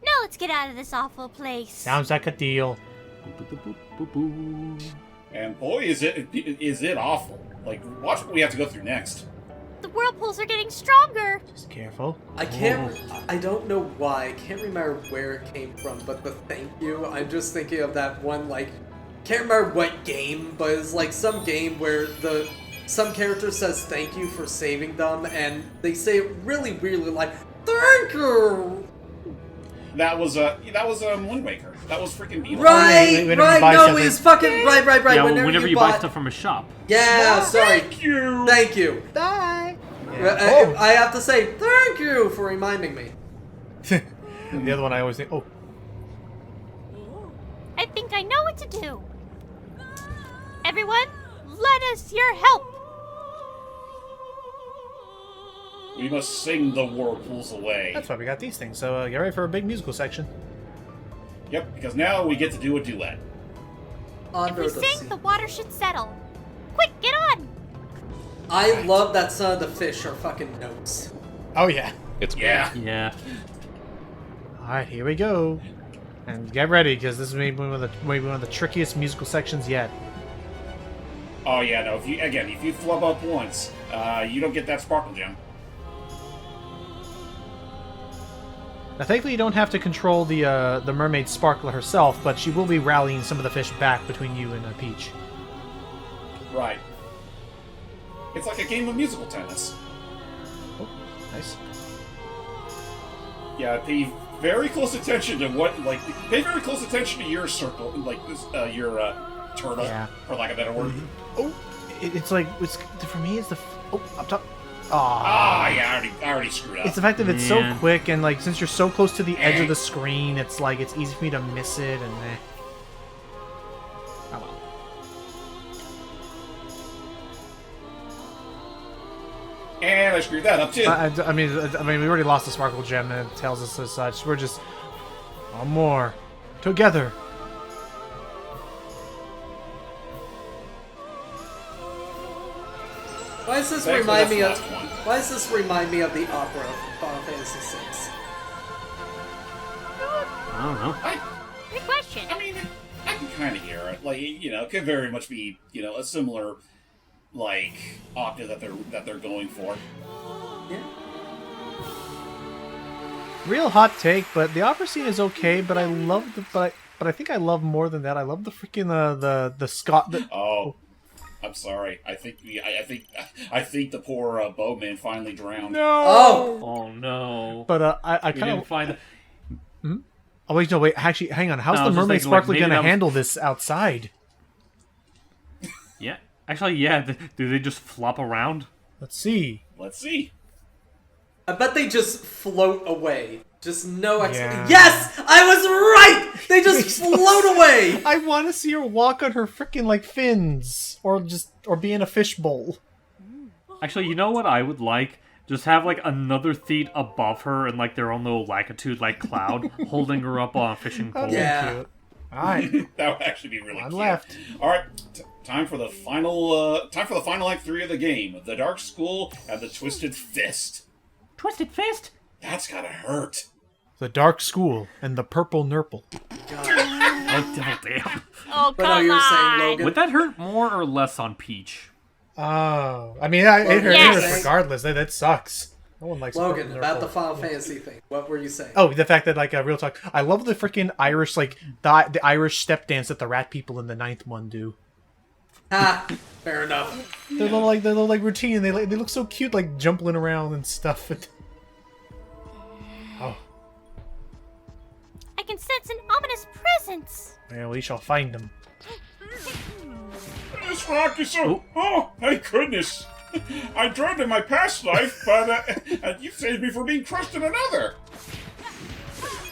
Now let's get out of this awful place. Sounds like a deal. And boy, is it awful. Like, watch what we have to go through next. The whirlpools are getting stronger. Just careful. I can't. I don't know why. I can't remember where it came from, but the thank you. I'm just thinking of that one. Like, can't remember what game, but it's like some game where some character says thank you for saving them, and they say it really weirdly, like thank you. That was Wind Waker. That was freaking Beetle. Right, whenever you right. buy No, something- it's fucking right. Yeah, Whenever, whenever you bought, buy stuff from a shop. Yeah, sorry. Thank you. Thank you. Die. I have to say thank you for reminding me. The other one I always think, oh, I think I know what to do. Everyone, lend us your help. We must sing the whirlpools away. that's why we got these things. So get ready for a big musical section. Yep, because now we get to do a duet. Under If the we sea. sink, the water should settle. Quick, get on. I love that some of the fish are fucking notes. Oh yeah. It's Yeah. Yeah. All right, here we go. And get ready, because this is maybe one of the trickiest musical sections yet. Oh yeah, no. If you flub up once, you don't get that sparkle gem. Now, thankfully, you don't have to control the mermaid sparkler herself, but she will be rallying some of the fish back between you and Peach. Right. It's like a game of musical tennis. Oh, nice. Yeah, pay very close attention to pay very close attention to your circle, like this, your turtle, Yeah. for lack of a better word. Oh, it's like for me. It's the up top. Ah, yeah, I already screwed up. It's the fact that it's so Man. quick, and like since you're so close to the edge of the screen, it's like it's easy for me to miss it, and oh well. And I screwed that up too. I mean, we already lost the sparkle gem, and it tells us as such. We're just one more together. Why does this Thankfully, remind me that's of? the last one. Why does this remind me of the opera from Final Fantasy VI? I don't know. Good question. I mean, I can kind of hear it. Like, it could very much be, a similar, like, octave that they're going for. Yeah. Real hot take, but the opera scene is okay. But I love but I think I love more than that. I love the freaking the Scott. Oh, I'm sorry. I think the poor bowman finally drowned. Oh. Oh no. But I We kind didn't of. find. Oh wait, no, wait. Actually, hang on. How's No, I the was just mermaid thinking, like, sparkler maybe gonna that was- handle this outside? Yeah. Actually, yeah. Do they just flop around? Let's see. Let's see. I bet they just float away. Just no Yeah. Yes! I was right! They just float away! I want to see her walk on her freaking like fins, or be in a fishbowl. Actually, you know what I would like? Just have like another feet above her and like their own little latitude like cloud holding her up on a fishing pole. Yeah. Cute. All right, That would actually be really one cute. left. All right, time for the final act 3 of the game: the Dark School and the Twisted Fist. Twisted Fist? That's gotta hurt. The Dark School and the Purple Nurple. Oh, damn. Oh, But no, come you were saying, on. Logan. Would that hurt more or less on Peach? Oh, I mean, it hurts Yes. regardless. That sucks. No one likes Logan, purple about the nurple. Final Fantasy thing. What were you saying? Oh, the fact that, like, real talk, I love the freaking Irish, like, the Irish step dance that the rat people in the 9th one do. Ha! Fair enough. Their little routine, they look so cute, like, jumping around and stuff. Oh. I can sense an ominous presence. Well, we shall find them. This rock is so... Oh, thank goodness. I drowned in my past life, but you saved me from being crushed in another.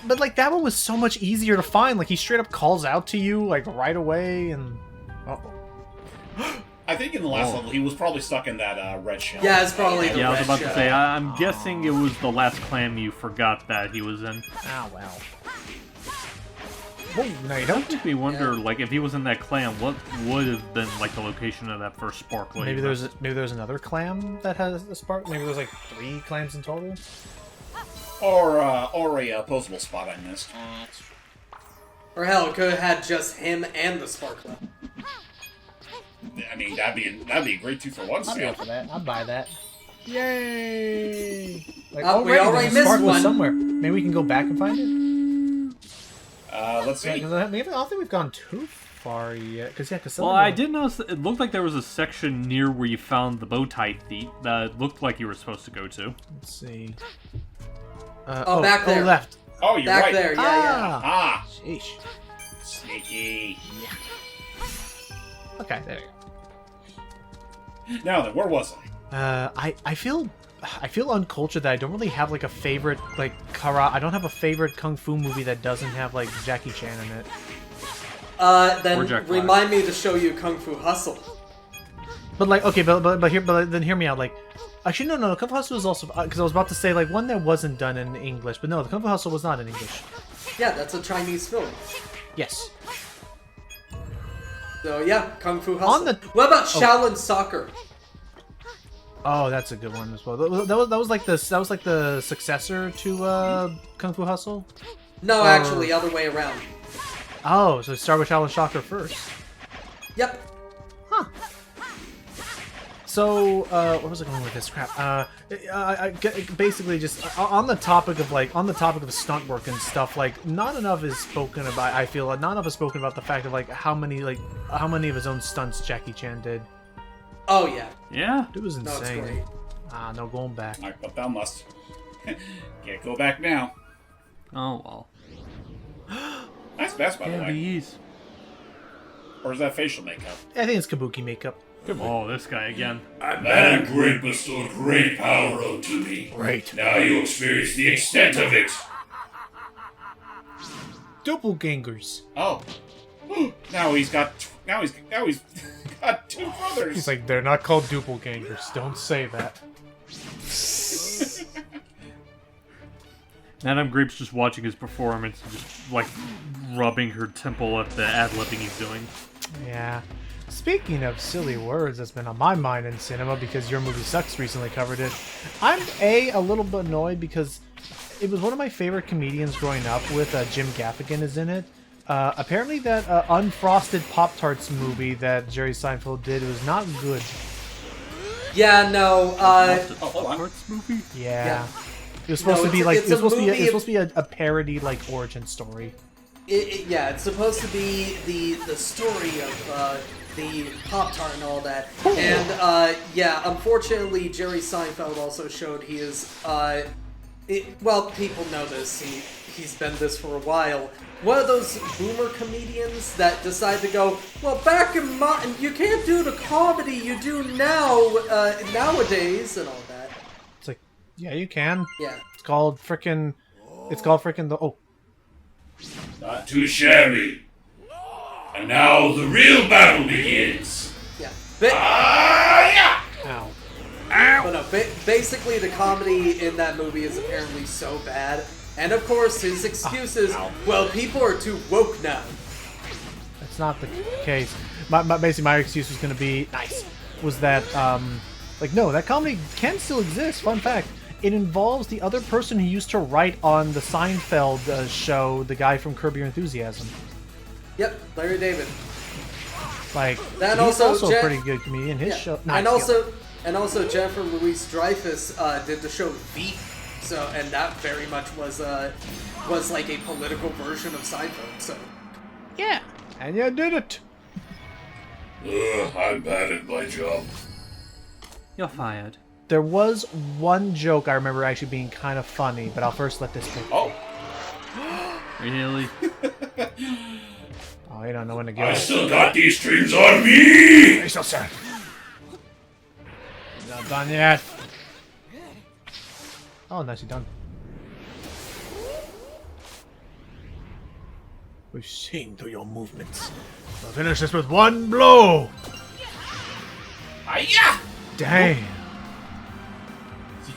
But, like, that one was so much easier to find. Like, he straight up calls out to you, like, right away, and... Uh-oh. I think in the last level, he was probably stuck in that red shell. Yeah, it's probably the Yeah, I was red about to shell. say, I'm guessing it was the last clam you forgot that he was in. Ah, well. Whoa, no, you don't? Makes me wonder, like, if he was in that clam, what would have been, like, the location of that first sparkling? Maybe there's another clam that has a spark. Maybe there's like 3 clams in total. Or a opposable spot I missed. Or hell, it could have had just him and the sparkler. I mean, that'd be a great 2-for-1 I'd be sale. up for that. I'd buy that. Yay! Like, We already there's a missed sparkle one. somewhere. Maybe we can go back and find it. Let's see. Because I don't think we've gone too far yet. Because Well, I did notice it looked like there was a section near where you found the bow tie feet that looked like you were supposed to go to. Let's see. Back there. left. Oh, you're Back right. there, yeah. Ah, Sheesh. sneaky. Okay, there we go. Now then, where was I? I feel uncultured that I don't really have like a favorite like I don't have a favorite kung fu movie that doesn't have like Jackie Chan in it. Then Or Jack Black. remind me to show you Kung Fu Hustle. But like okay, but then hear me out. Like actually no, Kung Fu Hustle was also because I was about to say like one that wasn't done in English, but no, the Kung Fu Hustle was not in English. Yeah, that's a Chinese film. Yes. So yeah, Kung Fu Hustle. What about Shaolin Soccer? Oh, that's a good one as well. That was like the successor to Kung Fu Hustle. No, actually, other way around. Oh, so start with Shaolin Soccer first. Yep. Huh. So, where was I going with this crap? Basically just on the topic of stunt work and stuff. Like, not enough is spoken about. I feel like not enough is spoken about the fact of like how many of his own stunts Jackie Chan did. Oh yeah. Yeah? It was No, it's insane. great. No going back. Alright, but thou must. Can't go back now. Oh, well. Nice vest, by the Yeah, way. these. Or is that facial makeup? I think it's Kabuki makeup. Oh, this guy again. A man of Grape bestowed great power unto me. Right. Now you experience the extent of it. Doppelgangers. Oh. now he's got 2 brothers. He's like, they're not called doppelgangers. Don't say that. Madame Grape's just watching his performance and just, like, rubbing her temple at the ad-libbing he's doing. Yeah. Speaking of silly words that's been on my mind in cinema because Your Movie Sucks recently covered it, I'm a little bit annoyed because it was one of my favorite comedians growing up with. Jim Gaffigan is in it. Apparently that Unfrosted Pop-Tarts movie that Jerry Seinfeld did was not good. Yeah, no. hold on. Parts movie? Yeah. It was supposed to be like it was supposed to be a parody like origin story. Yeah, it's supposed to be the story of the Pop-Tart and all that. And yeah, unfortunately, Jerry Seinfeld also showed he is well, people know this. He's been this for a while. One of those boomer comedians that decide to go, well, back in my, you can't do the comedy you do now nowadays and all that. It's like, yeah, you can. Yeah. It's called frickin' the Not too shabby. And now the real battle begins. Yeah. Yeah! Ow. But no, basically the comedy in that movie is apparently so bad. And of course, his excuse is, well, people are too woke now. That's not the case. Basically, my excuse was going to be was that like no, that comedy can still exist. Fun fact: it involves the other person who used to write on the Seinfeld show, the guy from Curb Your Enthusiasm. Yep, Larry David. Like That he's also a pretty good comedian. His show, and also And also Jennifer Louise Dreyfus did the show Veep, so and that very much was like a political version of Seinfeld. So Yeah, and you did it. I'm bad at my job. You're fired. There was one joke I remember actually being kind of funny, but I'll first let this pick. Oh, Really? Oh, you don't know when to go. I still got these streams on me! Hey, so sad. Not done yet. Oh, nicely done. We've seen through your movements. We'll finish this with one blow. hiya! Dang.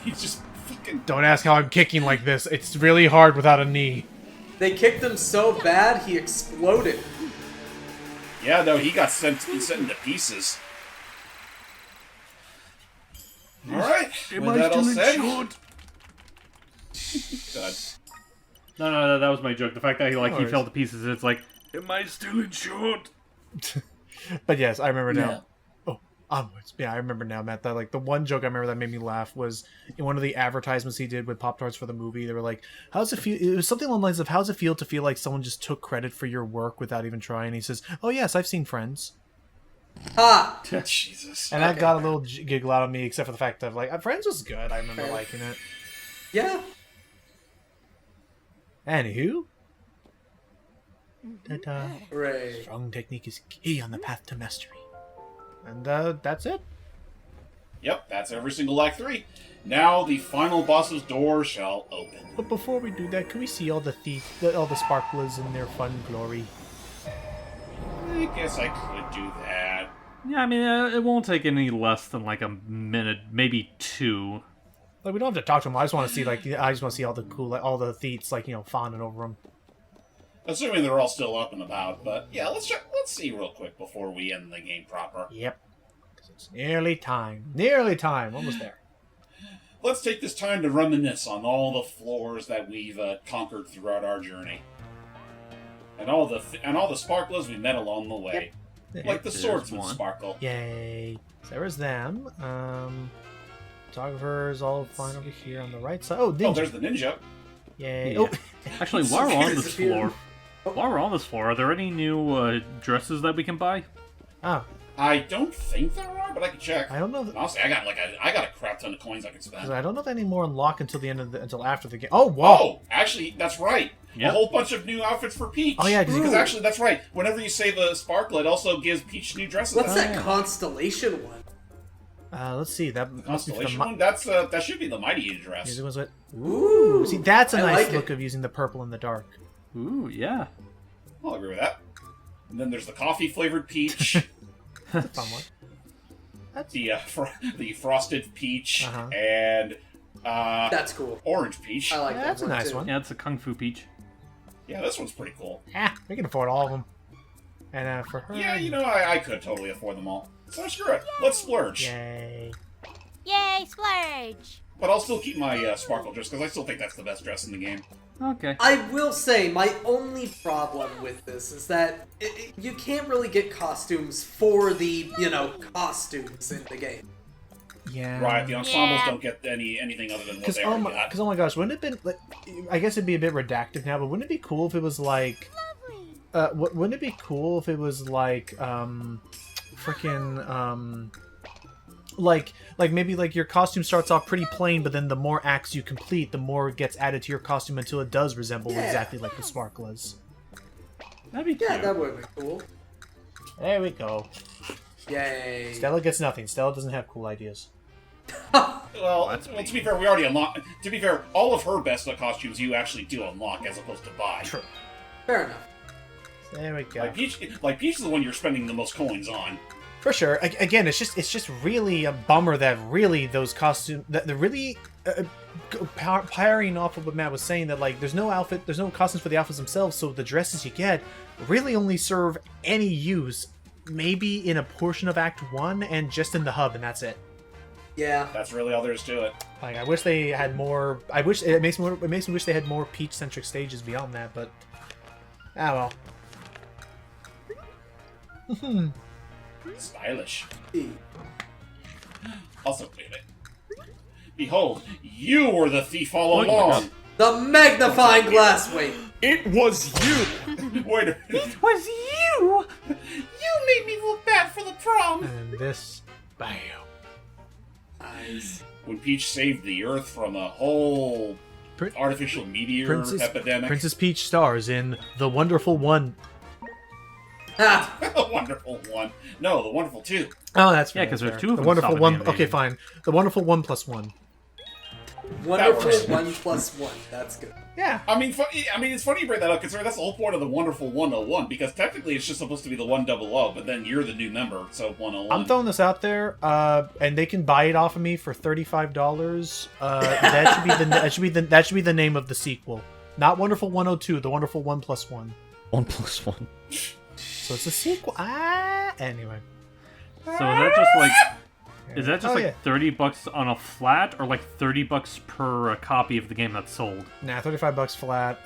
He's just fucking. Don't ask how I'm kicking like this. It's really hard without a knee. they kicked him so bad he exploded. Yeah, no, he got sent into pieces. All right, with that all said. God. No, that was my joke. The fact that he No worries. fell to pieces, it's like, am I still in short? But yes, I remember now. Yeah. Oh, onwards. Yeah, I remember now, Matt. That like the one joke I remember that made me laugh was in one of the advertisements he did with Pop-Tarts for the movie. They were like, "How's it feel?" It was something along the lines of, "How's it feel to feel like someone just took credit for your work without even trying?" He says, "Oh yes, I've seen Friends." Ha! Jesus. And that got a little giggle out of me, except for the fact that like Friends was good. I remember Fair. liking it. Yeah. Anywho. Ta-da. Hooray. Strong technique is key on the path to mastery. And that's it. Yep, that's every single Act 3. Now the final boss's door shall open. But before we do that, can we see all the all the sparklers in their fun glory? I guess I could do that. Yeah, I mean, it won't take any less than like a minute, maybe two. Like we don't have to talk to them. I just want to see I just want to see all the cool all the theats fawning over them. Assuming they're all still up and about, but yeah, let's see real quick before we end the game proper. Yep. 'Cause it's nearly time. Nearly time. Almost there. Let's take this time to reminisce on all the floors that we've conquered throughout our journey, and all the sparklers we met along the way, like the There's swordsman one. sparkle. Yay. So there's them. Photographers all flying over here on the right side. Oh, ninja. Oh, there's the ninja. Yay. Yeah. Oh. Actually, while we're on this Disappeared. floor, are there any new dresses that we can buy? Oh, I don't think there are, but I can check. I don't know. Honestly, I got a crap ton of coins I can spend. I don't know if any more unlock until the end of until after the game. Oh, whoa. Oh, actually, that's right. Yep. A whole bunch of new outfits for Peach. Oh, yeah, 'cause you because can- actually, that's right. Whenever you save a sparkle, it also gives Peach new dresses. What's that yeah. constellation one? Let's see. That must be for the Constellation one? That should be the Mighty dress. Music was what? Ooh. See, that's a I nice like look it. of using the purple in the dark. Ooh, yeah. I'll agree with that. And then there's the coffee flavored peach, That's a fun one. the frosted peach, Uh-huh. and That's cool. orange peach. I like Yeah, that that's a one nice too. one. Yeah, it's a Kung Fu Peach. Yeah, this one's pretty cool. We can afford all of them. And for her. Yeah, I could totally afford them all. So screw it. Let's splurge. Yay. Yay, splurge! But I'll still keep my sparkle dress because I still think that's the best dress in the game. Okay. I will say my only problem with this is that you can't really get costumes for the, costumes in the game. Yeah. Right, the ensembles Yeah. don't get anything other than what Because they oh already my, got. 'cause, oh my gosh, wouldn't it have been? Like, I guess it'd be a bit redacted now, but wouldn't it be cool if it was like? Wouldn't it be cool if it was like, freaking, like maybe like your costume starts off pretty plain, but then the more acts you complete, the more gets added to your costume until it does resemble Yeah. exactly like the sparklers. That'd be cute. Yeah, that would be cool. There we go. Yay. Stella gets nothing. Stella doesn't have cool ideas. Well, to be fair, we already unlocked. To be fair, all of her best costumes you actually do unlock as opposed to buy. True. Fair enough. There we go. Like Peach is the one you're spending the most coins on. For sure. Again, it's just really a bummer that really those costumes that they're really powering off of what Matt was saying, that like there's no costumes for the outfits themselves, so the dresses you get really only serve any use, maybe in a portion of Act 1 and just in the hub, and that's it. Yeah. That's really all there is to it. Like I wish they had more. I wish it makes me wish they had more Peach centric stages beyond that, but well. Stylish. E. Also clearly. Behold, you were the thief all Oh my along. The magnifying glass. Wait. It was you! Wait a minute. It was you! You made me look bad for the prom. And this, bam. Eyes. When Peach saved the Earth from a whole Prin- artificial meteor epidemic. Princess Peach stars in The Wonderful One. Ha! The Wonderful One. No, the Wonderful Two. Oh, that's Yeah, fair, 'cause that's there's fair. two of The them Wonderful stopping One. the Okay, invasion. fine. The Wonderful 1+1. Wonderful works. 1+1. That's good. Yeah. I mean, it's funny you bring that up, considering that's the whole point of the Wonderful 101, because technically it's just supposed to be the 100, but then you're the new member, so 101. I'm throwing this out there, and they can buy it off of me for $35. That should be the name of the sequel, not Wonderful 102, the Wonderful 1+1. 1+1. So it's a sequel. Anyway. So is that just like... Is that just Oh, like yeah. $30 on a flat, or like $30 per copy of the game that's sold? Nah, $35 flat.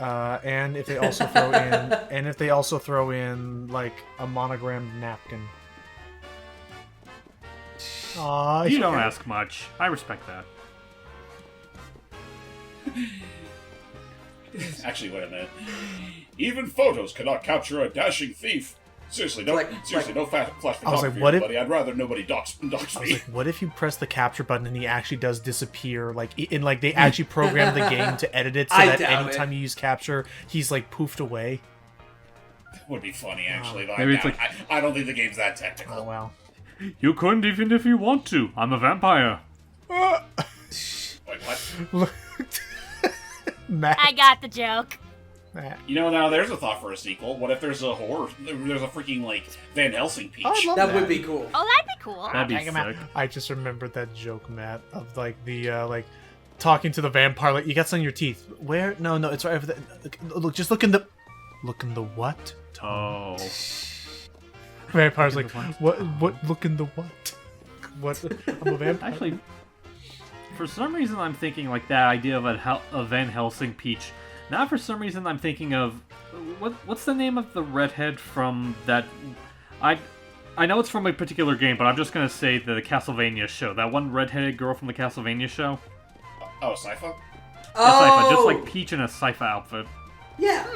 And if they also throw in, like a monogrammed napkin. Aw, You don't ask much. I respect that. Actually, wait a minute. Even photos cannot capture a dashing thief. Seriously, no flash photography, I was like, what if- buddy. I'd rather nobody dox I was me. like, what if you press the capture button and he actually does disappear? Like, they actually program the game to edit it so I that doubt anytime you use capture, he's like poofed away. That would be funny, actually. Though Maybe it's I don't think the game's that technical. Oh well. You couldn't even if you want to. I'm a vampire. Wait, what? Matt. I got the joke. Matt. You know, now there's a thought for a sequel. What if there's a horror? There's a freaking, like, Van Helsing Peach. Oh, I love That would be cool. Oh, that'd be cool. That'd be Take him out. sick. I just remembered that joke, Matt, of like the talking to the vampire. Like, you got some in your teeth. Where? No, it's right over there. Look, just look in the what? Oh. Vampire's like, what? Look in the what? What? I'm a vampire. Actually, for some reason I'm thinking like that idea of a Van Helsing Peach. Now for some reason I'm thinking of... What's the name of the redhead from that... I know it's from a particular game, but I'm just going to say the Castlevania show. That one redheaded girl from the Castlevania show. Oh, Sypha? Sypha, just like Peach in a Sypha outfit. Yeah.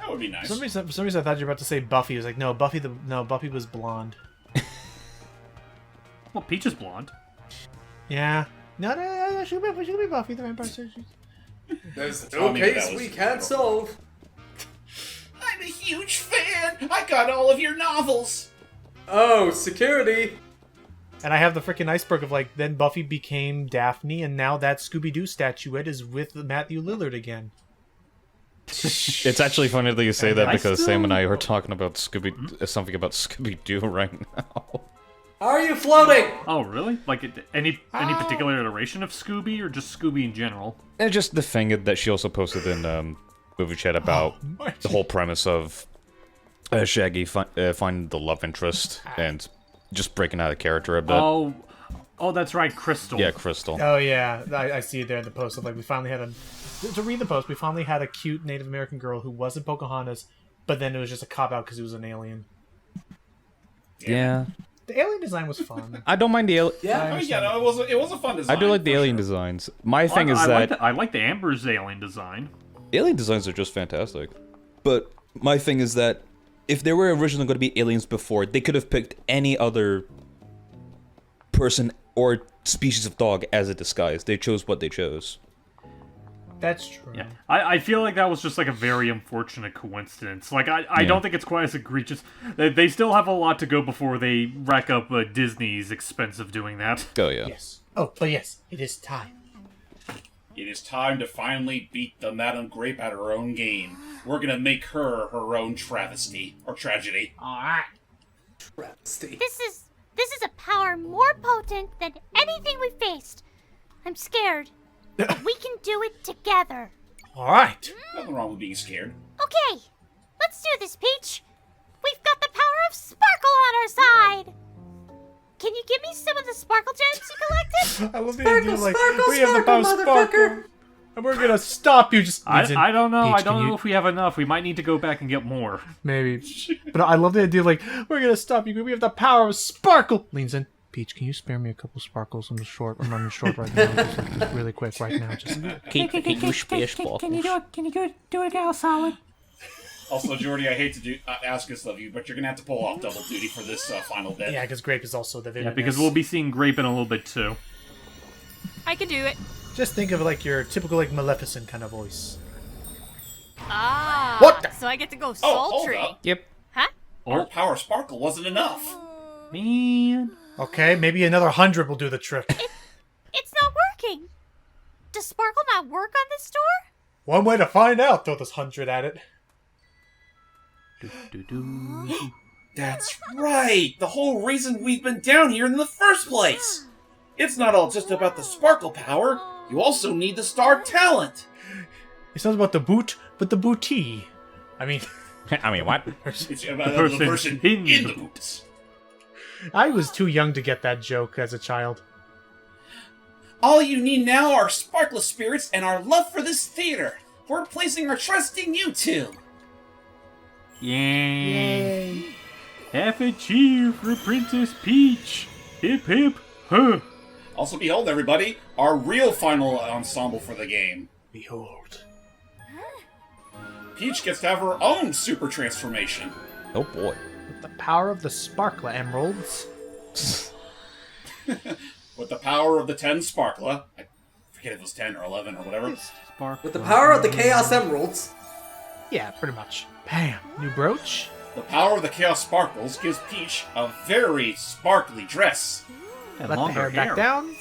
That would be nice. For some reason, I thought you were about to say Buffy. I was like, no, Buffy was blonde. Well, Peach is blonde. Yeah. No, she could be Buffy the Vampire Surgeon. There's Oh, no maybe case that was- we can't solve. I'm a huge fan! I got all of your novels! Oh, security. And I have the freaking iceberg of like, then Buffy became Daphne, and now that Scooby-Doo statuette is with Matthew Lillard again. It's actually funny that you say that I because still- Sam and I were talking about something about Scooby-Doo right now. How are you floating? Oh, really? Like any particular iteration of Scooby, or just Scooby in general? And just the thing that she also posted in movie chat about the whole premise of Shaggy finding the love interest and just breaking out of character a bit. Oh, that's right, Crystal. Yeah, Crystal. Oh yeah, I see it there in the post of like we finally had to read the post. We finally had a cute Native American girl who wasn't Pocahontas, but then it was just a cop out because it was an alien. Yeah. The alien design was fun. I don't mind the alien. Yeah. I mean, yeah, no, it was a fun design. I do like the for alien sure. designs. My thing is that I like the Amber's alien design. alien designs are just fantastic. But my thing is that if there were originally going to be aliens before, they could have picked any other person or species of dog as a disguise. They chose what they chose. That's true. Yeah, I feel like that was just like a very unfortunate coincidence. Like I don't think it's quite as egregious. They still have a lot to go before they rack up Disney's expense of doing that. Oh, yeah. Yes. Oh, but yes, it is time. It is time to finally beat the Madame Grape at her own game. We're gonna make her own travesty or tragedy. Travesty. This is a power more potent than anything we faced. I'm scared. But we can do it together. All right. Nothing wrong with being scared. Okay, let's do this, Peach. We've got the power of Sparkle on our side. Can you give me some of the Sparkle gems you collected? I love the Sparkle, idea like sparkle, we have the power of sparkle, sparkle, motherfucker. and we're gonna stop you. Just leans in, I don't know. Peach, I can don't you- know if we have enough. We might need to go back and get more. Maybe. But I love the idea like we're gonna stop you. We have the power of sparkle. Leans in. Peach, can you spare me a couple sparkles? I'm running short right now. Just really quick right now. Just Can you spare sparkles? Can you do it now, Solid? Also, Jordy, I hate to ask this of you, but you're gonna have to pull off double duty for this final bit. yeah, because Grape is also the villain. Yeah, because we'll be seeing Grape in a little bit too. I can do it. Just think of it like your typical like Maleficent kind of voice. Ah. What the- So I get to go Oh, sultry. hold up. Yep. Huh? Our power sparkle wasn't enough. Man. Okay, maybe another 100 will do the trick. It's not working. Does Sparkle not work on this door? One way to find out, throw this 100 at it. That's right! The whole reason we've been down here in the first place! It's not all just about the sparkle power, you also need the star talent! It's not about the boot, but the booty. I mean, what? It's about The the person in the boots. I was too young to get that joke as a child. All you need now are sparkless spirits and our love for this theater. We're placing our trust in you two. Yay. Half a cheer for Princess Peach. Hip hip, huh. Also, behold, everybody, our real final ensemble for the game. Behold. Peach gets to have her own super transformation. Oh boy. With the power of the Sparkler Emeralds. With the power of the 10 Sparkla. I forget if it was 10 or 11 or whatever. With the power of the Chaos Emeralds. Yeah, pretty much. Bam. New brooch. The power of the Chaos Sparkles gives Peach a very sparkly dress. And Let the longer hair back down.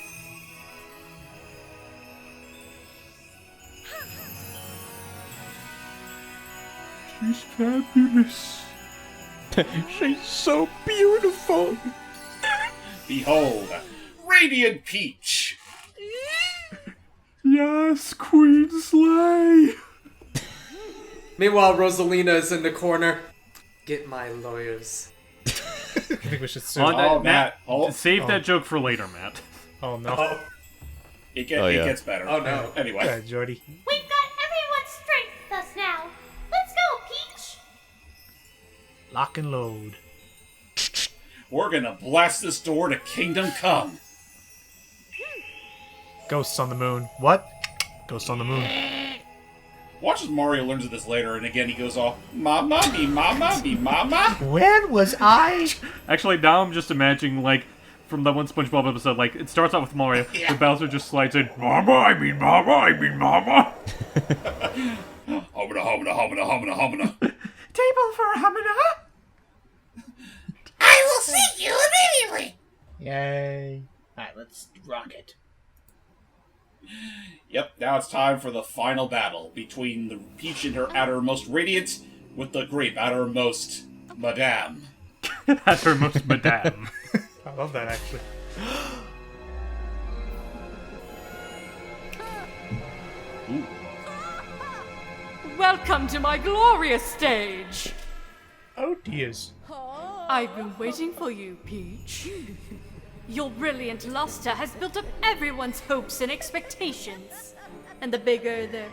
She's fabulous. She's so beautiful. Behold, Radiant Peach. Yes, Queen Slay. Meanwhile, Rosalina is in the corner. Get my lawyers. I think we should sue. Oh, Matt. Save that joke for later, Matt. Oh no. It yeah. gets better. Oh, no. Anyway. Yeah, Jordy. We've got everyone's strength with us now. Let's go, Peach. Lock and load. We're gonna blast this door to Kingdom Come. Ghosts on the moon. What? Ghosts on the moon. Watch as Mario learns of this later, and again he goes off, Mama, me mama, me mama. When was I? Actually, now I'm just imagining, like, from that one SpongeBob episode, like, it starts out with Mario, Yeah. the Bowser just slides in, Mama, I mean mama. Homina, homina, homina, homina, homina. Table for Hamina. I will see you immediately. Yay. Alright, let's rock it. Yep, now it's time for the final battle between the Peach in her outermost radiance with the Grape outermost Madame. At her most madame. I love that actually. Welcome to my glorious stage. Oh dears. I've been waiting for you, Peach. Your brilliant luster has built up everyone's hopes and expectations. And the bigger their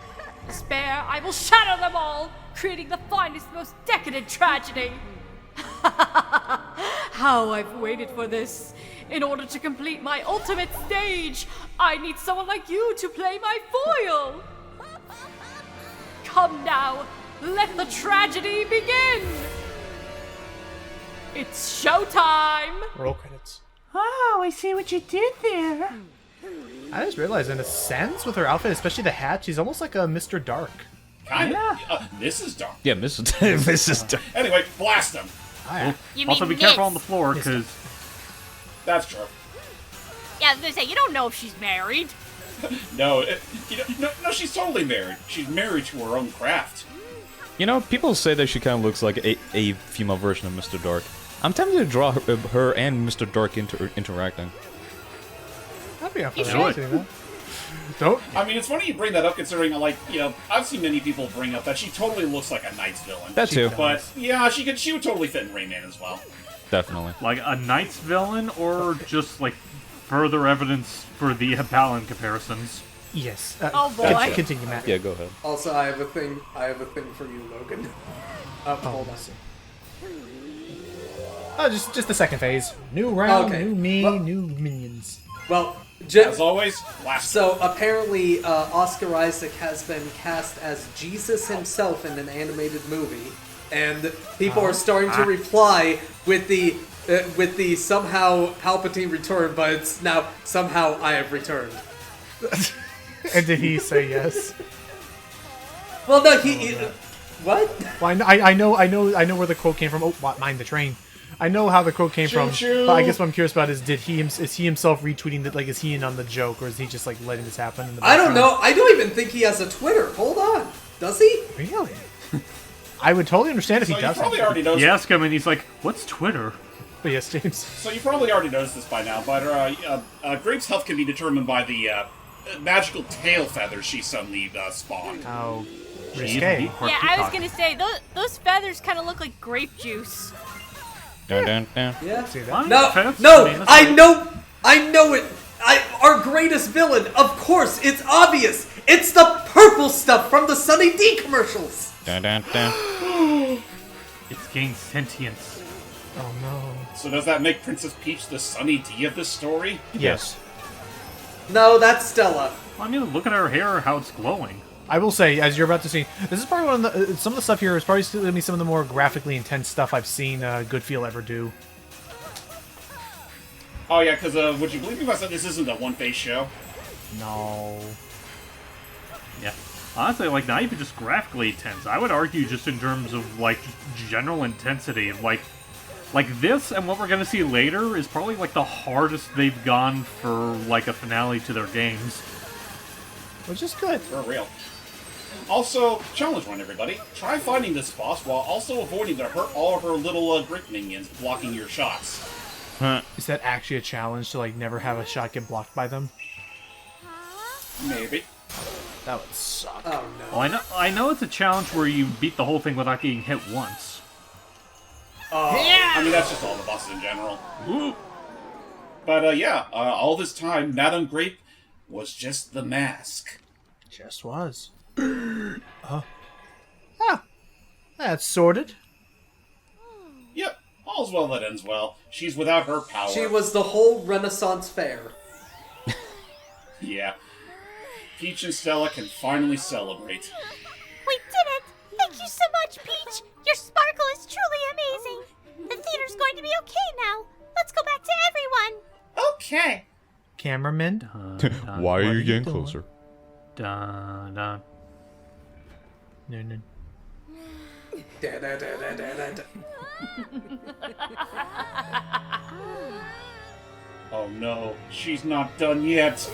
despair, I will shatter them all, creating the finest, most decadent tragedy. How I've waited for this. In order to complete my ultimate stage, I need someone like you to play my foil. Come now, let the tragedy begin. It's showtime. Roll credits. Oh, I see what you did there. I just realized, in a sense, with her outfit, especially the hat, she's almost like a Mr. Dark. Kinda. This is dark. Yeah, Mrs. Anyway, blast them. You Also, mean be careful this? on the floor, because That's true. Yeah, I was gonna say, you don't know if she's married. No, no, she's totally married. She's married to her own craft. You know, people say that she kind of looks like a female version of Mr. Dark. I'm tempted to draw her and Mr. Dark interacting. I'd be up for You that. should. Seeing that. Don't. I mean, it's funny you bring that up considering, like, I've seen many people bring up that she totally looks like a Knight's villain. That too. But, yeah, she would totally fit in Rayman as well. Definitely. like a Knight's villain, or just like further evidence for the Balan comparisons. Yes. Oh, boy. Continue, Matt. Yeah, go ahead. Also, I have a thing for you, Logan. Hold on. Oh, just the second phase. New round, Okay. new me, Well- new minions. Well, As always, last. so apparently Oscar Isaac has been cast as Jesus himself in an animated movie, and people are starting to reply with the somehow Palpatine returned, but it's now somehow I have returned. And did he say yes? Well, no, he what? Well, I know where the quote came from. Oh, mind the train. I know how the quote came from, Choo-choo. but I guess what I'm curious about is is he himself retweeting that? Like, is he in on the joke, or is he just like letting this happen? In the I don't background? know. I don't even think he has a Twitter. Hold on, does he? Really? I would totally understand if So he you doesn't. probably already noticed. You ask him, and he's like, "What's Twitter?" But yes, James. So you probably already noticed this by now, but Grape's health can be determined by the magical tail feathers she suddenly spawned. How She's risque. indeed part Yeah, I was peacock. gonna say, those feathers kind of look like grape juice. Dun, dun, dun. Yeah. See that? Fine, No, that's- no, I mean, that's I fine. know it. Our greatest villain, of course, it's obvious. It's the purple stuff from the Sunny D commercials. Dun, dun, dun. It's gained sentience. Oh no. So does that make Princess Peach the Sunny D of this story? Yes. No, that's Stella. I mean, look at her hair, how it's glowing. I will say, as you're about to see, this is probably one of the some of the stuff here is probably still gonna be some of the more graphically intense stuff I've seen Goodfeel ever do. Oh yeah, because would you believe me if I said this isn't a one-face show? No. Yeah. Honestly, like, not even just graphically intense. I would argue just in terms of, like, general intensity. Like this and what we're gonna see later is probably, like, the hardest they've gone for, like, a finale to their games. Which is good. For real. Also, challenge one, everybody. Try finding this boss while also avoiding to hurt all of her little Grape minions blocking your shots. Is that actually a challenge to like never have a shot get blocked by them? Maybe. That would suck. Oh no. Well, I know it's a challenge where you beat the whole thing without getting hit once. I mean, that's just all the bosses in general. Ooh. But yeah, all this time, Madame Grape was just the mask. Just was. That's sorted. Yep, all's well that ends well. She's without her power. She was the whole Renaissance fair. Yeah. Peach and Stella can finally celebrate. We did it! Thank you so much, Peach! Your sparkle is truly amazing! The theater's going to be okay now. Let's go back to everyone! Okay. Cameraman. Why are What you are getting doing? closer? Dun, dun. No. Da, da, da, da, da, da. Oh no, she's not done yet.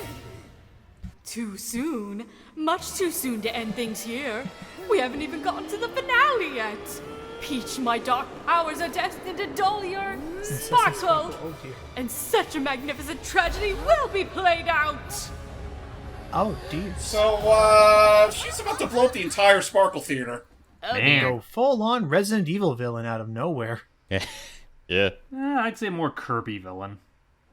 Too soon. Much too soon to end things here. We haven't even gotten to the finale yet. Peach, my dark powers are destined to dull your sparkle. Oh dear. And such a magnificent tragedy will be played out. Oh dear. So, she's about to blow up the entire Sparkle Theater. Man. Go full on Resident Evil villain out of nowhere. Yeah. I'd say more Kirby villain.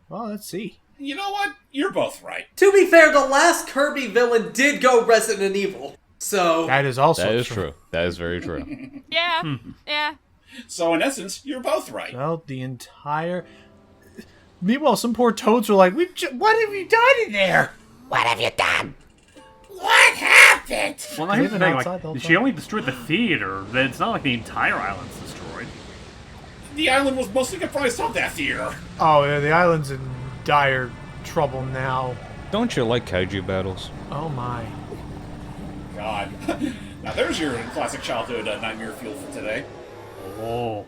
Well, let's see. You know what? You're both right. To be fair, the last Kirby villain did go Resident Evil. So That is also That is true. That is very true. Yeah, yeah. So, in essence, you're both right. Well, the entire. Meanwhile, some poor toads were like, "What have you done in there?" What have you done? What happened? Well, now here's the Living thing, outside the whole like, she time. only destroyed the theater. It's not like the entire island's destroyed. The island was mostly comprised of that theater. Oh, yeah, the island's in dire trouble now. Don't you like kaiju battles? Oh my. God. Now there's your classic childhood nightmare fuel for today. Oh.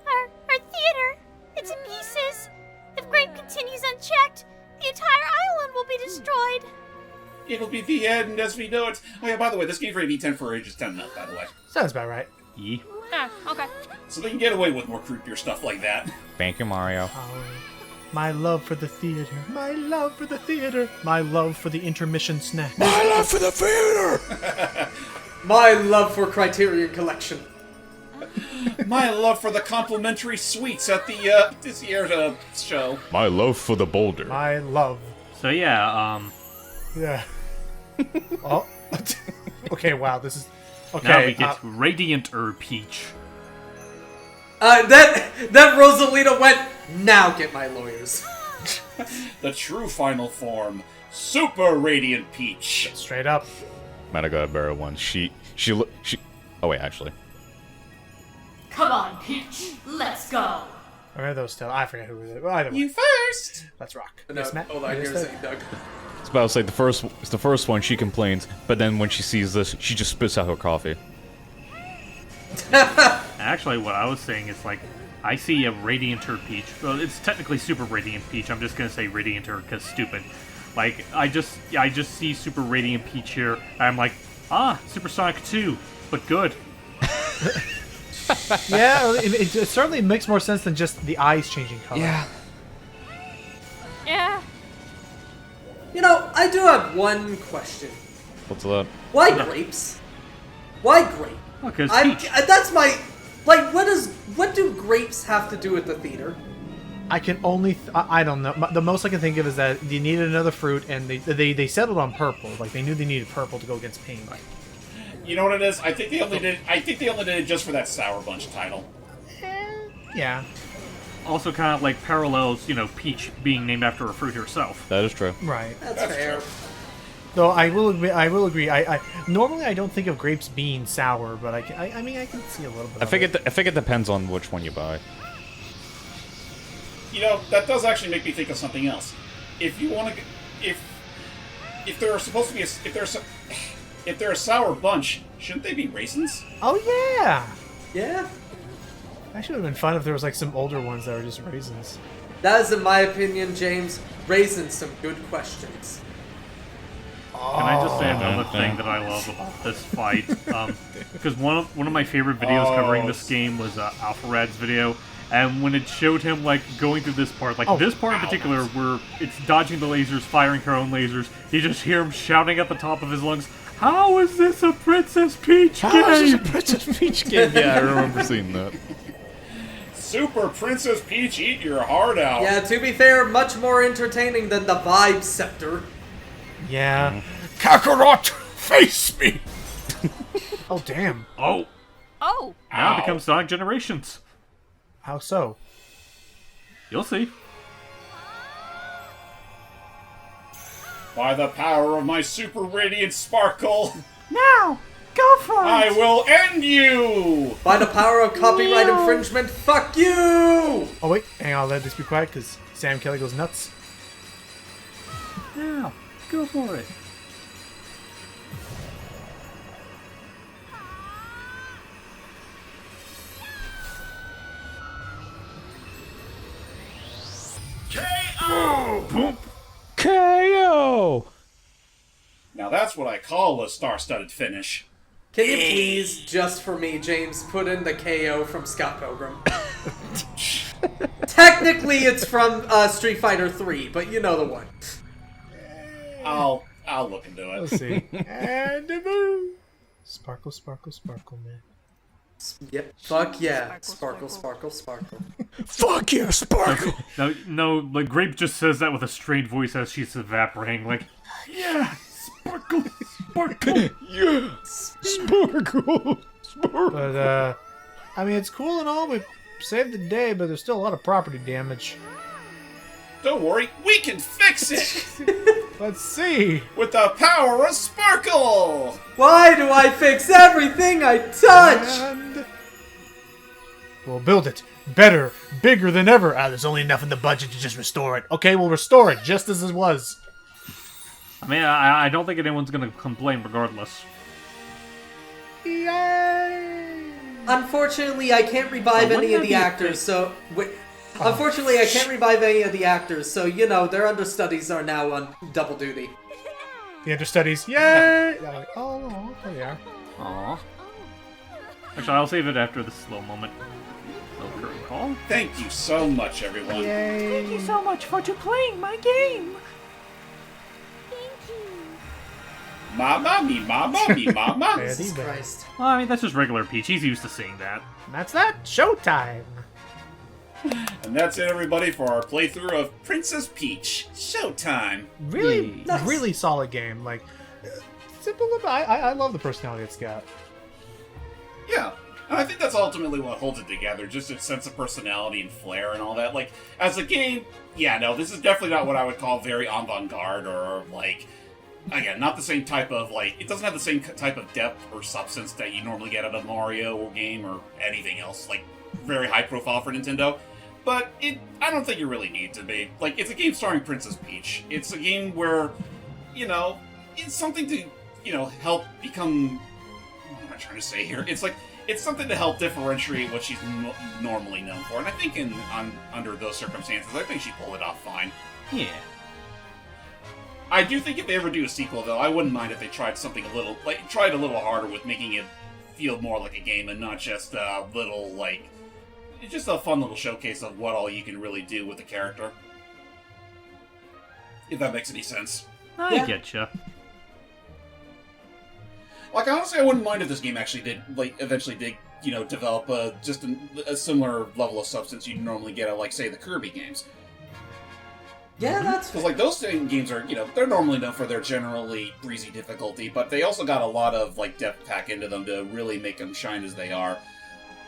Our theater, it's in pieces. If Grape continues unchecked, the entire island will be destroyed. It'll be the end as we know it. Oh yeah, by the way, this game's rated 10 for ages 10 and up, by the way. Sounds about right. Yeah. Ah, okay. So they can get away with more creepier stuff like that. Thank you, Mario. Oh, my love for the theater. My love for the theater. My love for the intermission snack. I love for the theater! my love for Criterion Collection. My love for the complimentary sweets at the this year's show. My love for the boulder. My love. So yeah, Yeah. Oh. Okay. Wow. This is. Okay. now we get Radiant Peach. Then Rosalina went, now get my lawyers. The true final form, Super Radiant Peach. Straight up. Man, I got a better one. She. Oh wait, actually. Come on, Peach. Let's go. Or are those still? I forget who it is. Well, either way. You first. Let's rock. No, Yes, Matt? hold on, You here's missed a it? Doug. It's about to say it's the first one. She complains, but then when she sees this, she just spits out her coffee. Actually, what I was saying is like, I see a Radianter Peach. Well, it's technically Super Radiant Peach. I'm just gonna say Radianter because stupid. Like, I just see Super Radiant Peach here. And I'm like, Supersonic 2, but good. Yeah, it certainly makes more sense than just the eyes changing color. Yeah. Yeah. You know, I do have one question. What's that? Why grapes? Why grape? Because Peach. That's my... Like, what do grapes have to do with the theater? I can only... I don't know. The most I can think of is that you needed another fruit, and they settled on purple. Like, they knew they needed purple to go against pink. You know what it is? I think they only did it just for that Sour Bunch title. Yeah. Also kind of like parallels, Peach being named after a fruit herself. That is true. Right. That's fair. Though I will agree. I normally I don't think of grapes being sour, but I mean I can see a little bit. I think it depends on which one you buy. You know, that does actually make me think of something else. If you want to, if there are supposed to be if they're a sour bunch, shouldn't they be raisins? Oh yeah. Yeah? That should have been fun if there was like some older ones that were just raisins. That is, in my opinion, James, raising some good questions. Can I just say another thing that I love about this fight? Because one of my favorite videos covering this game was Alpharad's video, and when it showed him like going through this part, like this part in particular, where it's dodging the lasers, firing her own lasers, you just hear him shouting at the top of his lungs, "How is this a Princess Peach game?" How is this a Princess Peach game? Yeah, I remember seeing that. Super Princess Peach, eat your heart out. Yeah, to be fair, much more entertaining than the Vibe Scepter. Yeah. Kakarot, face me! Oh damn. Oh, Oh. now Ow. it becomes Sonic Generations. How so? You'll see. By the power of my Super Radiant Sparkle, Now, go for it. I will end you! By the power of copyright infringement, fuck you! Oh wait, hang on. Let this be quiet because Sam Kelly goes nuts. Now, go for it. KO! Now that's what I call a star-studded finish. Can you please, just for me, James, put in the KO from Scott Pilgrim? Technically, it's from Street Fighter 3, but you know the one. I'll look into it. Let's see. And a boom. Sparkle, sparkle, sparkle, man. Yep. Fuck yeah. Sparkle, sparkle, sparkle. Fuck yeah, Sparkle! No, like Grape just says that with a strained voice as she's evaporating. Like, yeah, sparkle, sparkle. Yeah! Sparkle! Sparkle! But I mean, it's cool and all. We saved the day, but there's still a lot of property damage. Don't worry, we can fix it! Let's see. With the power of Sparkle! Why do I fix everything I touch? And we'll build it better, bigger than ever. There's only enough in the budget to just restore it. Okay, we'll restore it just as it was. I mean, I don't think anyone's gonna complain regardless. Yay! Unfortunately, I can't revive Wouldn't any of that the be a actors, so... Unfortunately, I can't revive any of the actors, so, you know, their understudies are now on double duty. The understudies. Yay! Oh, there they are. Aww. Actually, I'll save it after the slow moment. Slow curtain call. Thank you so much, everyone. Thank you so much for playing my game. Mama, me mama. There Jesus they go. Christ. Well, I mean, that's just regular Peach. He's used to seeing that. And that's that. Showtime. And that's it, everybody, for our playthrough of Princess Peach. Showtime. Really, Nice. really solid game. Like, simple. I love the personality it's got. Yeah, And I think that's ultimately what holds it together, just its sense of personality and flair and all that. Like, as a game, yeah, no, this is definitely not what I would call very avant-garde or, like, again, not the same type of, like, it doesn't have the same type of depth or substance that you normally get out of a Mario game or anything else, like, very high profile for Nintendo. But I don't think you really need to be. Like, it's a game starring Princess Peach. It's a game where, you know, it's something to, you know, help become, what am I trying to say here? It's like, it's something to help differentiate what she's normally known for. And I think under those circumstances, I think she pulled it off fine. Yeah. I do think if they ever do a sequel, though, I wouldn't mind if they tried something a little harder with making it feel more like a game and not just a little, like, just a fun little showcase of what all you can really do with the character. If that makes any sense. I getcha. Like, honestly, I wouldn't mind if this game actually eventually did, you know, develop just a similar level of substance you'd normally get at, like, say, the Kirby games. Yeah, that's... Because, like, those same games are, you know, they're normally known for their generally breezy difficulty, but they also got a lot of, like, depth pack into them to really make them shine as they are.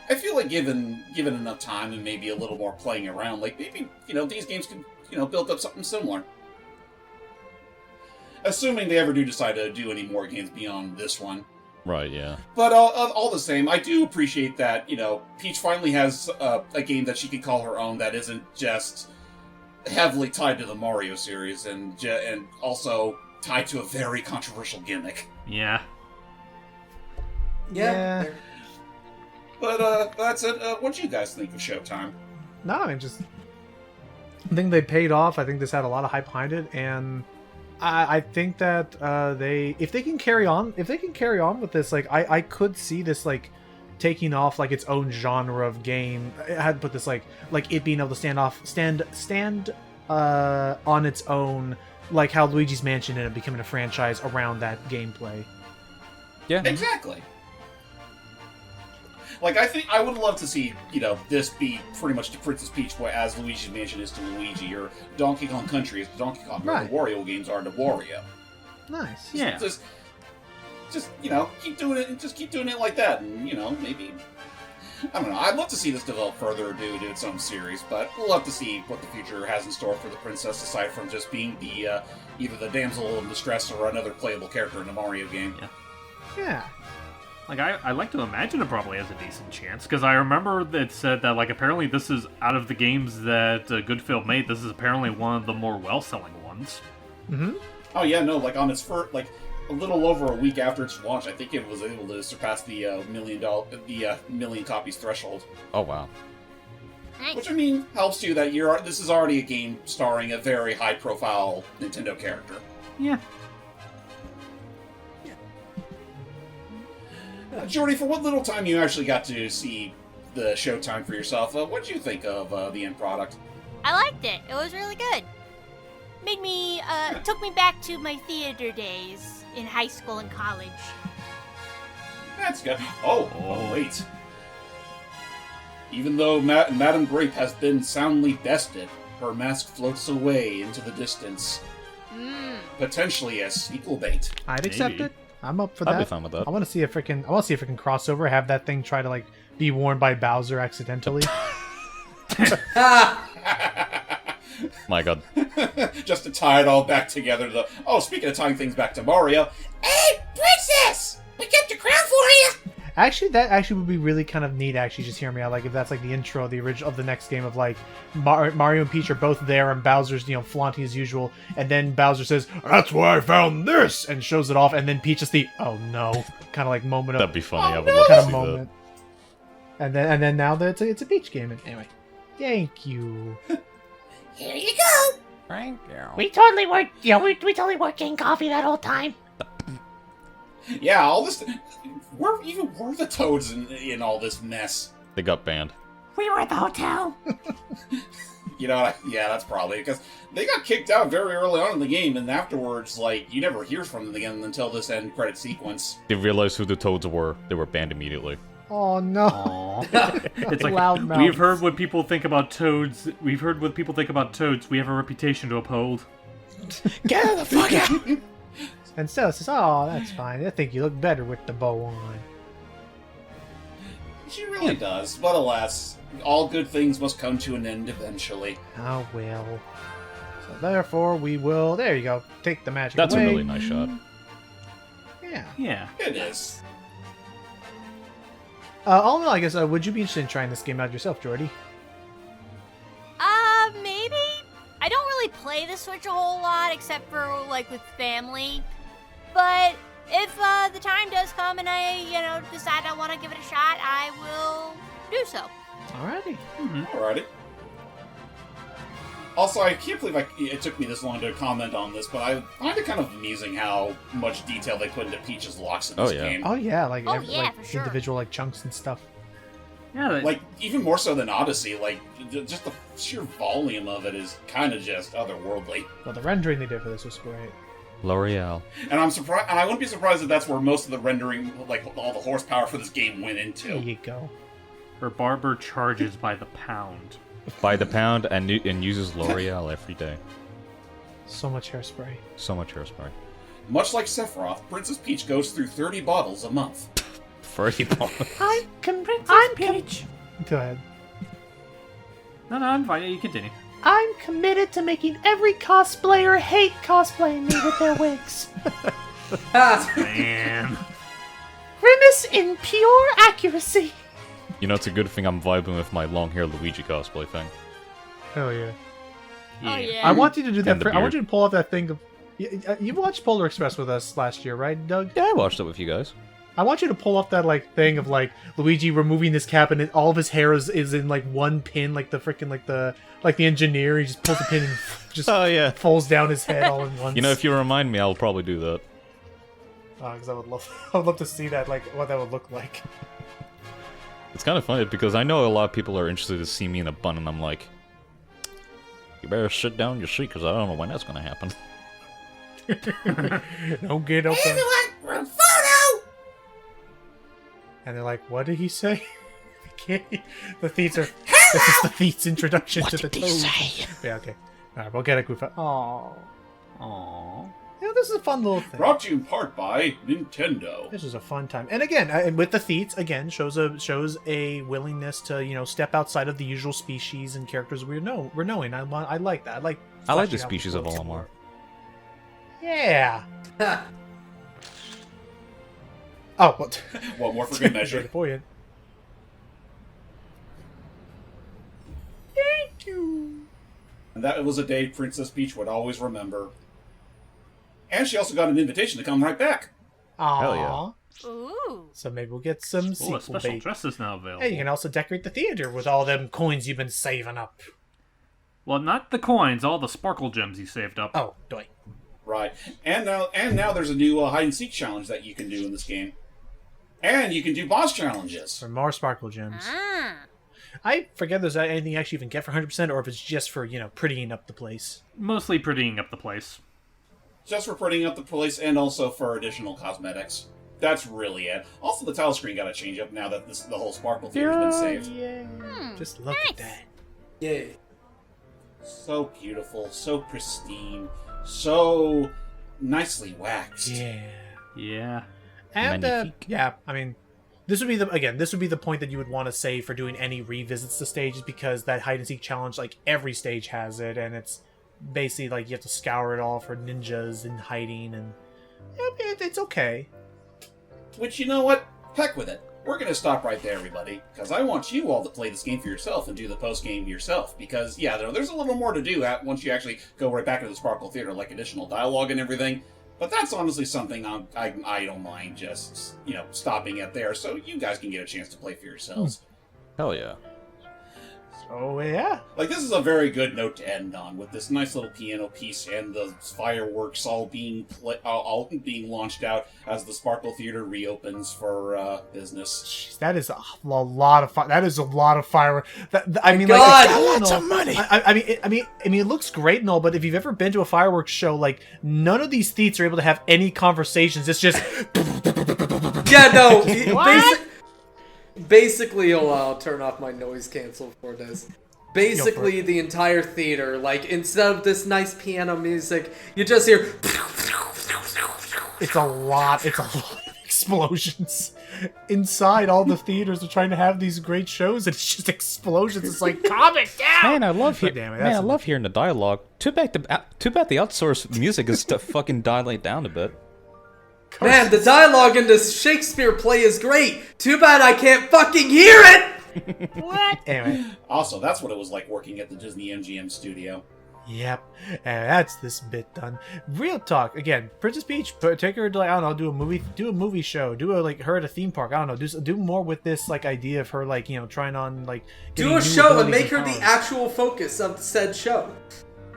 I feel like given enough time and maybe a little more playing around, like, maybe, you know, these games could, you know, build up something similar. Assuming they ever do decide to do any more games beyond this one. Right, yeah. But all the same, I do appreciate that, you know, Peach finally has a game that she can call her own that isn't just heavily tied to the Mario series and also tied to a very controversial gimmick. Yeah. Yeah. But that's it. What do you guys think of Showtime? No, I mean, I think they paid off. I think this had a lot of hype behind it, and I think that if they can carry on with this, like, I could see this, like, taking off, like, its own genre of game. I had to put this, like it being able to stand on its own, like how Luigi's Mansion ended up becoming a franchise around that gameplay. Yeah. Exactly. Like, I think I would love to see, you know, this be pretty much to Princess Peach as Luigi's Mansion is to Luigi, or Donkey Kong Country is to Donkey Kong, or Right. the Wario games are to Wario. Nice. Yeah. Just, you know, keep doing it, and just keep doing it like that, and, you know, maybe... I don't know, I'd love to see this develop further or do its own series, but we'll have to see what the future has in store for the princess, aside from just being the, either the damsel in distress or another playable character in a Mario game. Yeah. Like, I like to imagine it probably has a decent chance, because I remember that said that, like, apparently this is, out of the games that Goodfield made, this is apparently one of the more well-selling ones. Mm-hmm. Oh yeah, no, like, on its first, like, a little over a week after its launch, I think it was able to surpass the million copies threshold. Oh, wow. Which, I mean, helps you that this is already a game starring a very high-profile Nintendo character. Yeah. Jordy, for what little time you actually got to see the Showtime for yourself, what did you think of the end product? I liked it. It was really good. Took me back to my theater days in high school and college. That's good. Oh, wait. Even though Madame Grape has been soundly bested, her mask floats away into the distance. Potentially as sequel bait. I'd accept it. I'm up for I'd that. be fine with that. I want to see a freaking crossover. Have that thing try to, like, be worn by Bowser accidentally. My God. Just to tie it all back together. Speaking of tying things back to Mario, hey, princess! We kept your crown for you! Actually, that actually would be really kind of neat. Actually, just hear me out. Like, if that's like the intro, the original of the next game of, like, Mario and Peach are both there, and Bowser's, you know, flaunting as usual, and then Bowser says, "That's why I found this," and shows it off, and then Peach is the "oh no" kind of like moment of That'd be funny. I would kind love to of see moment. And then now that it's a Peach game. And anyway, thank you. Here you go. Thank you. We totally weren't, we totally weren't getting coffee that whole time. Yeah, all this... Where even were the Toads in all this mess? that. They got banned. We were at the hotel. You know, yeah, that's probably because they got kicked out very early on in the game, and afterwards, like, you never hear from them again until this end credit sequence. They realized who the Toads were. They were banned immediately. Oh no! It's like, Loudmouth. we've heard what people think about Toads. We've heard what people think about Toads. We have a reputation to uphold. Get the fuck out! And Stella says, "Oh, that's fine. I think you look better with the bow on." She really does, but alas, all good things must come to an end eventually. Oh, well. So therefore, we will... There you go. Take the magic That's away. a really nice shot. Yeah. Yeah. It is. All in all, I guess, would you be interested in trying this game out yourself, Jordy? Maybe? I don't really play the Switch a whole lot, except for, like, with family. But if the time does come and I, decide I want to give it a shot, I will do so. Alrighty. Alrighty. Also, I can't believe it took me this long to comment on this, but I find it kind of amusing how much detail they put into Peach's locks in this game. Oh, yeah. Like, for sure. individual, like, chunks and stuff. Yeah. Like, even more so than Odyssey, like, just the sheer volume of it is kind of just otherworldly. Well, the rendering they did for this was great. L'Oreal. And I'm surprised, and I wouldn't be surprised if that's where most of the rendering, like, all the horsepower for this game went into. There you go. Her barber charges by the pound. By the pound and uses L'Oreal every day. So much hairspray. So much hairspray. Much like Sephiroth, Princess Peach goes through 30 bottles a month. 30 bottles. I'm Peach. Go ahead. No, I'm fine. You continue. I'm committed to making every cosplayer hate cosplaying me with their wigs. Man. Grimace in pure accuracy. You know, it's a good thing I'm vibing with my long hair Luigi cosplay thing. Hell yeah. Oh, yeah. I want you to do that. And the I want beard. you to pull off that thing of. You watched Polar Express with us last year, right, Doug? Yeah, I watched it with you guys. I want you to pull off that thing of Luigi removing his cap and all of his hair is in one pin, like the freaking the engineer. He just pulls the pin and just falls down his head all in once. You know, if you remind me, I'll probably do that. Because I would love to see that, what that would look like. It's kind of funny because I know a lot of people are interested to see me in a bun, and I'm like, you better sit down in your seat because I don't know when that's going to happen. Don't get up there. Everyone, photo! And they're like, what did he say? The Theets are... This is the Theets introduction to the Toad. Yeah, okay. Alright, we'll get a goof out. Aww. Yeah, this is a fun little thing. Brought to you in part by Nintendo. This is a fun time. And again, with the Theets, again, shows a willingness to, step outside of the usual species and characters we're knowing. I like that. I like the fleshing out species of worlds. Olimar. Yeah. Oh, what? One more for good measure. For you. Thank you. And that was a day Princess Peach would always remember. And she also got an invitation to come right back. Aww. Hell yeah. Ooh. So maybe we'll get some Oh, sequel a special bait. dress is now available. Hey, you can also decorate the theater with all them coins you've been saving up. Well, not the coins, all the sparkle gems you saved up. Oh, doy. Right. And now there's a new hide and seek challenge that you can do in this game. And you can do boss challenges. For more sparkle gems. Ah. I forget if there's anything you actually even get for 100% or if it's just for, prettying up the place. Mostly prettying up the place. Just for putting up the place and also for additional cosmetics. That's really it. Also, the title screen got a change up now that the whole Sparkle theater's been saved. Yeah. Just look at that. Yay. So beautiful, so pristine, so nicely waxed. Yeah. Yeah. And Magnifique. yeah, I mean, this would be the point that you would want to say for doing any revisits to stages because that hide and seek challenge, every stage has it, and it's basically you have to scour it all for ninjas and hiding, and it's okay. Which, you know what? Heck with it. We're going to stop right there, everybody, because I want you all to play this game for yourself and do the post-game yourself, because, yeah, there's a little more to do once you actually go right back to the Sparkle Theater, like additional dialogue and everything, but that's honestly something I don't mind just, stopping at there, so you guys can get a chance to play for yourselves. Hell yeah. Oh yeah. This is a very good note to end on, with this nice little piano piece and the fireworks all being launched out as the Sparkle Theater reopens for business. Jeez, that is a lot of fire. That is a lot of fireworks. I mean, God, lots of money. I mean, it looks great and all, but if you've ever been to a fireworks show, none of these Theets are able to have any conversations. It's just Yeah, no. Basically, I'll turn off my noise cancel for this. Basically, the entire theater, instead of this nice piano music, you just hear... It's a lot of explosions inside all the theaters are trying to have these great shows, and it's just explosions. It's like, calm it down. Man, I love But damn it, I love hearing the dialogue. Too bad the outsourced music is to fucking dial it down a bit. Man, the dialogue in this Shakespeare play is great. Too bad I can't fucking hear it. What? Anyway. Also, that's what it was like working at the Disney MGM studio. Yep, and that's this bit done. Real talk again. Princess Peach, take her to, like, I don't know, do a movie show, do a like her at a theme park. I don't know, do more with this like idea of her like trying on like Do a show and make her the actual focus of said show.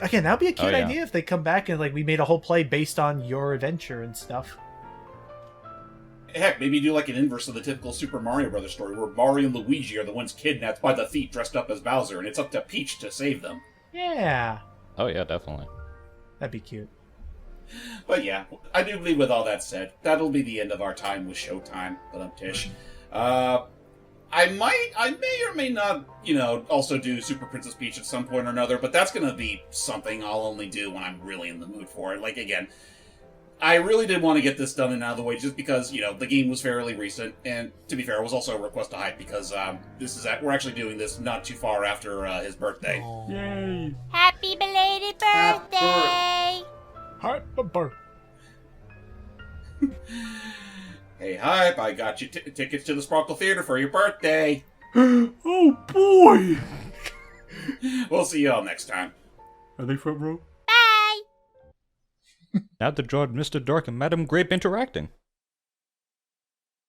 Again, that'd be a cute Oh, yeah. idea if they come back and like we made a whole play based on your adventure and stuff. Heck, maybe do like an inverse of the typical Super Mario Brothers story, where Mario and Luigi are the ones kidnapped by the thief dressed up as Bowser, and it's up to Peach to save them. Yeah, Oh yeah, definitely. that'd be cute. But yeah, I do believe with all that said, that'll be the end of our time with Showtime. But I'm Tish. I may or may not, also do Super Princess Peach at some point or another, but that's gonna be something I'll only do when I'm really in the mood for it. Like, again, I really did want to get this done and out of the way just because, the game was fairly recent, and to be fair, it was also a request to hype because we're actually doing this not too far after his birthday. Yay! Happy belated birthday! Happy birthday. Hey, hype, I got you tickets to the Sparkle Theater for your birthday. Oh boy! We'll see y'all next time. Are they front row? Bye! Now to draw Mr. Dark and Madam Grape interacting.